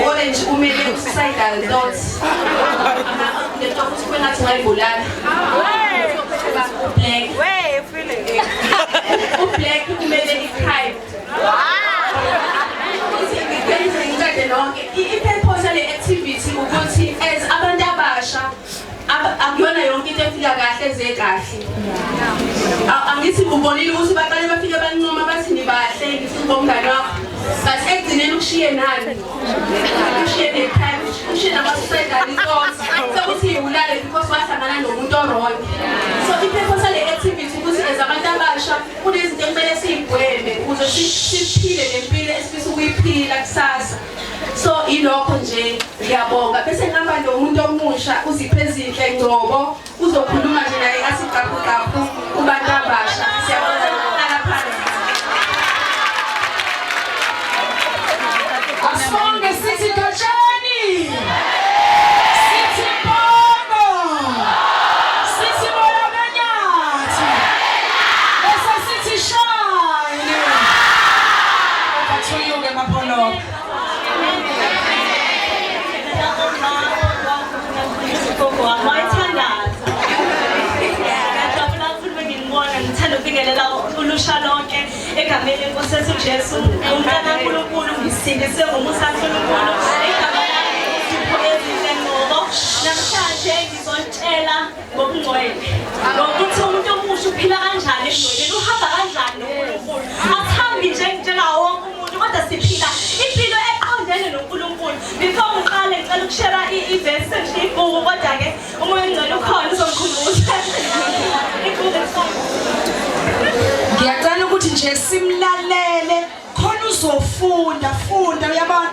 orange kumele suicidal thoughts lento ukuthi kwengathi ngayibulala black kumele i-crime i-purpose yale activity ukuthi as abantu abasha akuyona yonke into efika kahle eze kahle angithi ubonile ukuthi baqale bafike bancoma bathi nibahle ngithi ngomngane wakho but ekugcineni ukushiye nani ukushiye ne-crime ushiye nama-suicidal thoughts sekuthi ulale because wahlangana nomuntu orong so i-purpose yale activity ukuthi as abantu abasha kunezinto ekumele siyigweme ukuze siphile lempilo esifisa ukuyiphila kusasa so ilokho nje ngiyabonga bese ngihamba nomuntu omusha uZiphezinhle Ngcobo uzokhuluma nje naye asiqaphu kubantu abasha siyabonga lapha asibonge sithi Gatshani sithi Bongo sithi Boyabenyathi bese sithi Shine bathuyuke maphono ulusha lonke egameni lenkosi yethu Jesu umntana kaNkulunkulu ngisindise ngomusa kaNkulunkulu igama lakhe uZiphezinhle Ngcobo namhlanje ngizontshela ngobungcwele ngokuthi umuntu omusha uphila kanjani engcweleni uhamba kanjani noNkulunkulu athambi njengawo wonke umuntu kodwa siphila impilo eqondene noNkulunkulu before uqale ngicela ukushare i-verse ibhuku kodwa ke umoya engcwele ukhona uzongikhumbuza ibhuku siyafunda uyabona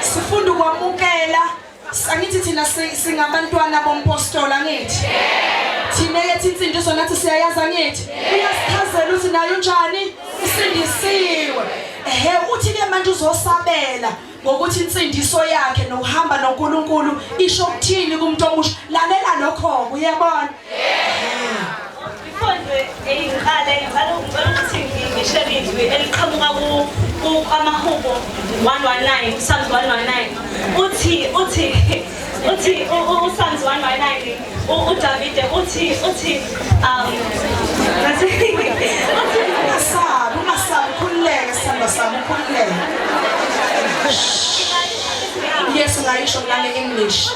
sifunda ukwamukela angithi thina singabantwana bompostola ngithi thina ke insindiso nathi siyayaza ngithi uyasichazela uthi nayo njani isindisiwe uthi ke manje uzosabela ngokuthi insindiso yakhe nokuhamba noNkulunkulu isho ukuthini kumuntu omusha lalela lokho uyabona Before ngiqale ukuthi ngishare izwi eliqhamuka kuAmahubo 119 Psalms 119 uthi uPsalms 119 uDavide uthi ungasabi khululeke sithando sami khululeke yes ungayisho ngale English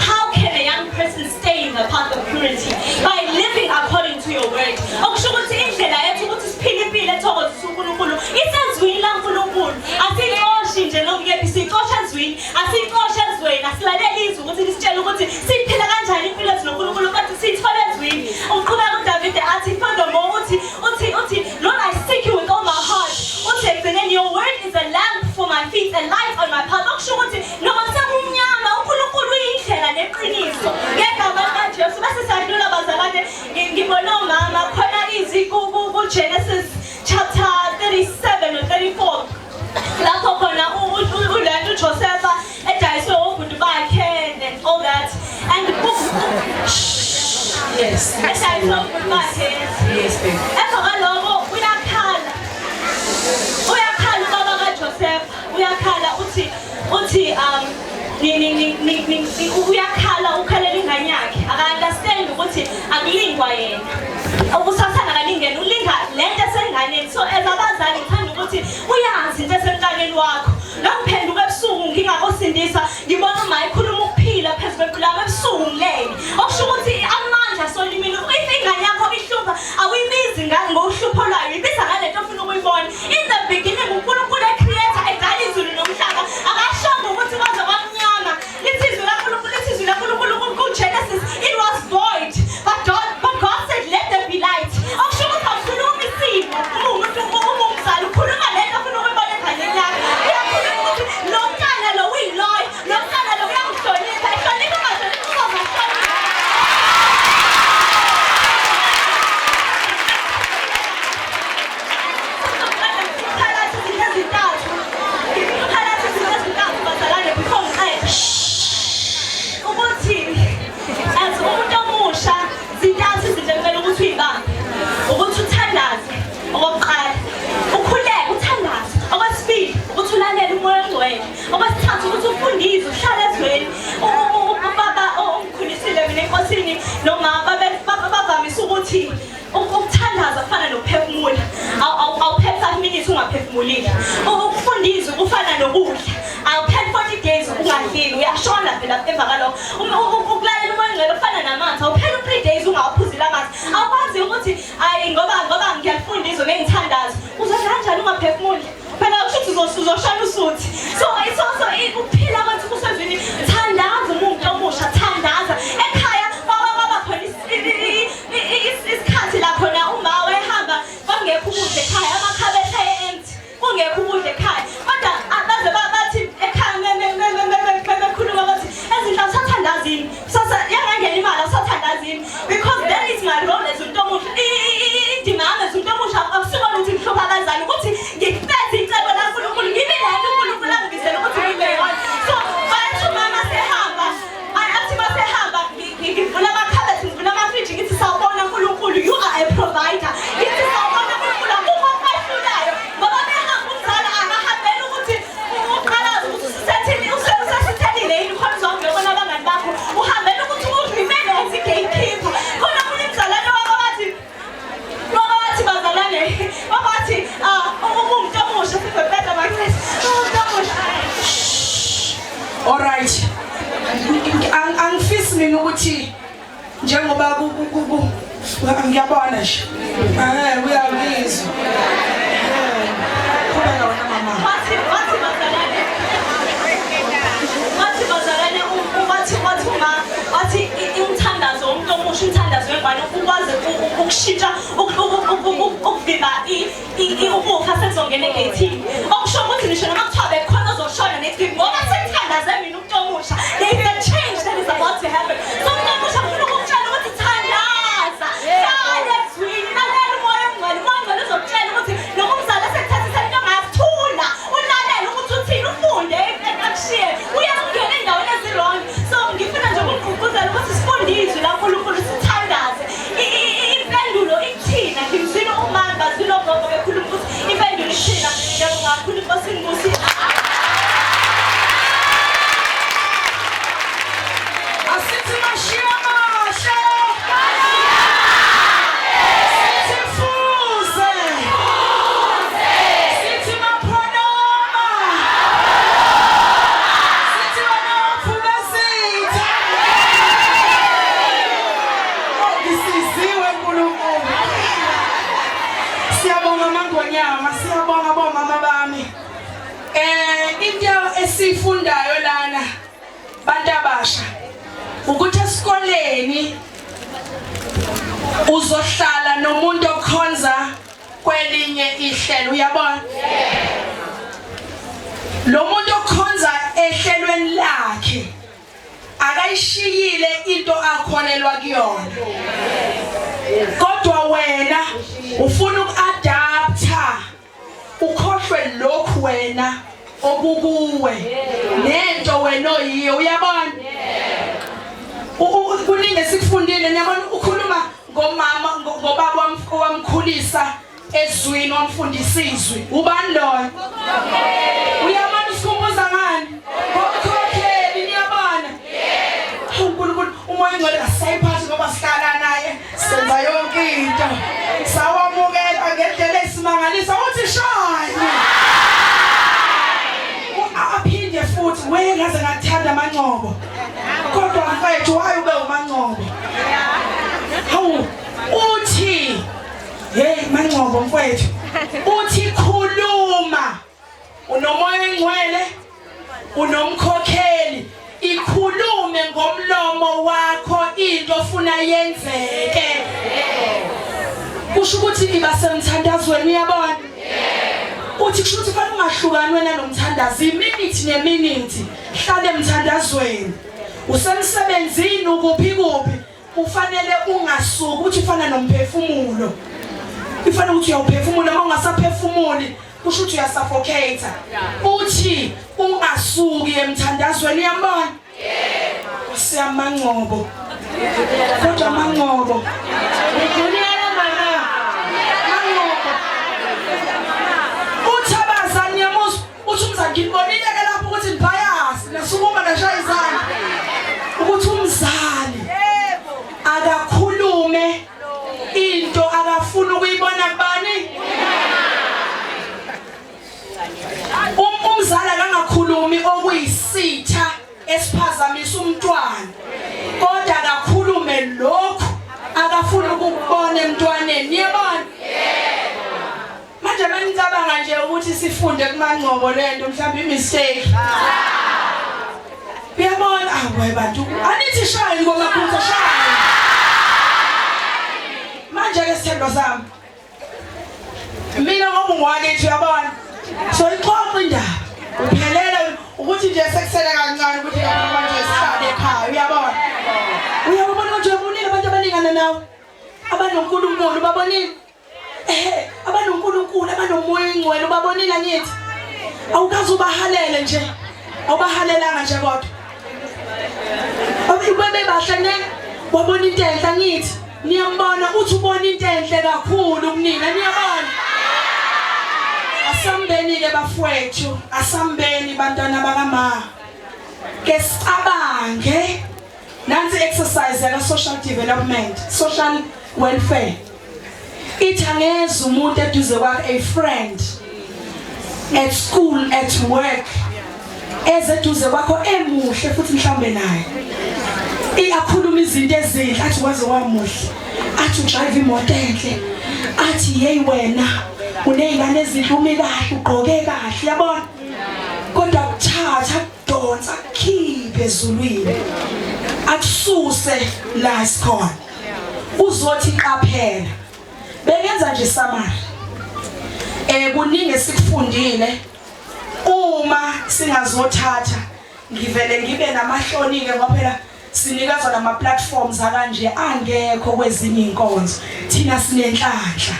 How can a young person stay in the path of purity by living according to your word? Okusho ukuthi indlela yethu ukuthi siphile impilo ethokozisa uNkulunkulu isezwini laNkulunkulu asixoshi nje nokuyephi sixosha ezwini asixosha ezweni asilaleli izwi ukuthi lisitshela ukuthi siphila kanjani impilo yethu noNkulunkulu kodwa sithola ezwini uqhubeka uDavide athi furthermore uthi Lord I seek you with all my heart uthi ekugcineni your word is a lamp for my feet a light on my path okusho ukuthi noma sekumnyama uNkulunkulu uyindlela neqiniso ngegama likaJesu bese sadlula bazalwane ngibona umama khona izwi kuGenesis chapter 37 or 34 lapho khona uLantu Joseph edayiswe obhuti bakhe and all that and yes edayiswe obhuti bakhe yes emva lokho uyakhala baba kaJoseph uyakhala uthi uyakhala ukhalela ingane yakhe aka-understand ukuthi akulingwa yena ubusathana akalingeni ulinga lento esenganeni so as abazali ngithanda ukuthi uyazi into esemntaneni wakho nokuphenduka ebusuku ngingakosindisa ngibona uma ikhuluma ukuphila phezu kwempilo yami ebusuku ngilele okusho ukuthi amandla solimini if ingane yakho ihlupha awuyibizi ngohlupho lwayo ibiza ngalento ofuna ukuyibona in the beginning uNkulunkulu ecreator edala izulu nomhlaba akashongo ukuthi kwaze kwamnyama lithi izwi laNkulunkulu kuGenesis it was void but God said let there be light okusho ukuthi awukhulumi isimo umuntu umzali ukhuluma lento ofuna ukuyibona enganeni yakho uyakhuluma ukuthi lo mntana lo uyiloyo lo mntana lo uyangihlonipha ehlonipha ungahloniphi uzongashonipha ukuthi uthandaze okokuqala ukhuleke uthandaze okwesibili ukuthi ulalele umoya ongcwele okwesithathu ukuthi ufundise uhlale ezweni ubaba omkhulisile mina enkosini noma bavamise ukuthi ukuthandaza kufana nokuphefumula awuphefumula 5 minutes ungaphefumulile ukufundisa kufana nokudla awuphefumula 40 days ungadlili uyashona phela emva kalokho ukulalela umoya ongcwele kufana namanzi awuphela 3 days ungawaphuzile amanzi awukwazi ukuthi ayi ngoba ngiyafundisa ngengithandaza uzodla kanjani ungaphefumuli phela ushuthi uzoshona usuthi so ukuphila kwethu kusezwini thandaza umuntu omusha thandaza ekhaya baba khona isikhathi la khona uma wehamba kwangekho ukudla ekhaya amakhabethe empty kungekho ukudla ekhaya kodwa abaze bathi ekhaya bekhuluma bathi ezindla usathandazini sasa yangangena imali usathandazini because that is my role as umuntu omusha indima yami as umuntu omusha akusuka ukuthi ngihlupha abazali ukuthi ngifeze icebo laNkulunkulu ngibe lento uNkulunkulu angibizela ukuthi ngibe yona so bathi mama sehamba athi masehamba ngivula amakhabethe ngivula amafriji ngithi sawubona uNkulunkulu you are a provider ngithi sawubona uNkulunkulu akukho okuhlulayo ngoba behamba umzala akahambeli ukuthi uqalaza ukuthi usesithelile yini khona uzongibona abangani bakho uhambela ukuthi udlimele as i-gatekeeper khona kuna umzalwane wakho bathi bazalwane bathi umuntu omusha sibebeda bakithi umuntu omusha alright angifisi mina ukuthi njengoba ngiyabona nje uyangizwa khona wena mama wathi bazalwane wathi uma wathi umthandazo womuntu omusha umthandazo wengane ukwazi ukushintsha ukuvimba ukufa uzongena egate okusho ukuthi ngisho noma kuthiwa bekhona ozoshona nethi ngoba sengithandaze mina umuntu omusha there is a change that is about to happen so mina kusho ngifuna ukutshela ukuthi thandaza hlale ezwini lalela umoya omngcwele uzokutshela ukuthi noma umzali esekuthathisa into ongathula ulalele ukuthi uthini ufunde ekushiye uyakungena endaweni ezirong so ngifuna nje ukugqugquzela ukuthi sifundiswe la uNkulunkulu sithandaze impendulo ithina ngimzwile umanga zilo ngoba bekhuluma ukuthi impendulo ithina njengoba kakhulu inkosini musi asithi mashiya mashe sithi fuze sithi mapronoma sithi wanaphumezitha ngisiziwe uNkulunkulu siyabonga mangonyama siyabonga bomama bami into esifundayo lana bantu abasha ukuthi esikoleni uzohlala nomuntu okhonza kwelinye ihlelo uyabona lo muntu okhonza ehlelweni lakhe akayishiyile into akholelwa kuyona kodwa wena ufuna ukuadapta ukhohlwe lokhu wena okukuwe nento wena oyiyo uyabona kuningi sikufundile niyabona ukhuluma ngomama ngobaba wamkhulisa ezwini wamfundisa izwi ubani lona uyabona usikhumbuza ngani ngokukhokheli niyabona uNkulunkulu umoya ngcwele asayiphathi ngoba sihlala naye senza yonke into sawamukela ngendlela esimangalisa uthi shayini aphinde futhi wengaze ngathanda amangcobo kodwa mfethu waye ube umangcobo hawu uthi hey mangcobo mfethu uthi khuluma unomoya engcwele unomkhokheli ikhulume ngomlomo wakho into ofuna yenzeke kusho ukuthi iba semthandazweni uyabona uthi kusho ukuthi fanele ungahlukani wena nomthandazi iminute neminute hlale emthandazweni usemsebenzini ukuphi ufanele ungasuki ukuthi ufana nomphefumulo ifanele ukuthi uyawuphefumula uma ungasaphefumuli kusho ukuthi uyasuffocate uthi ungasuki emthandazweni uyambona siyamangcobo kodwa amangcobo ngiyela mama uthi abazali yamusu uthi umzali ngibonile ke lapho ukuthi ngibayasi nasukuma nashaya izandla ukuthi umzali akakhulume into akafuna ukuyibona kubani umzali akangakhulumi okuyisitha esiphazamisa umntwana kodwa akakhulume lokho akafuna ukubona emntwaneni niyabona manje bengicabanga nje ukuthi sifunde kumangcobo lento mhlawumbe imistake uyabona awu bantu anithi shayi ngoba phutha shayi manje ke sithemba sami mina ngoba ngwakithi uyabona so ixoxa indaba uphelela ukuthi nje sekusele kancane ukuthi manje sihlale ekhaya uyabona ukuthi ubonile abantu abaningana nawe abanoNkulunkulu babonile abanoNkulunkulu abanomoya engcwele babonile ngithi awukazi ubahalele nje awubahalelanga nje kodwa ubebe bahle wabona into enhle ngithi niyambona uthi ubona into enhle kakhulu kunina niyabona asambeni ke bafowethu asambeni bantwana bakama ke sicabange nansi exercise ya social development social welfare ithangeza umuntu eduze kwakhe a friend at school at work ezeduze kwakho emuhle futhi mhlambe naye iyakhuluma izinto ezinhle athi waze wamuhle athi udrive imoto enhle athi hey wena uneyingane ezinhle ume kahle ugqoke kahle yabona kodwa ukuthatha kudonsa khiphe ezulwini akususe la sikhona uzothi qaphela bengenza nje samari Kuningi sikufundile uma singazothatha ngivele ngibe namahloni ke ngoba phela sinikezwa nama platforms akanje angekho kwezinye inkonzo thina sinenhlanhla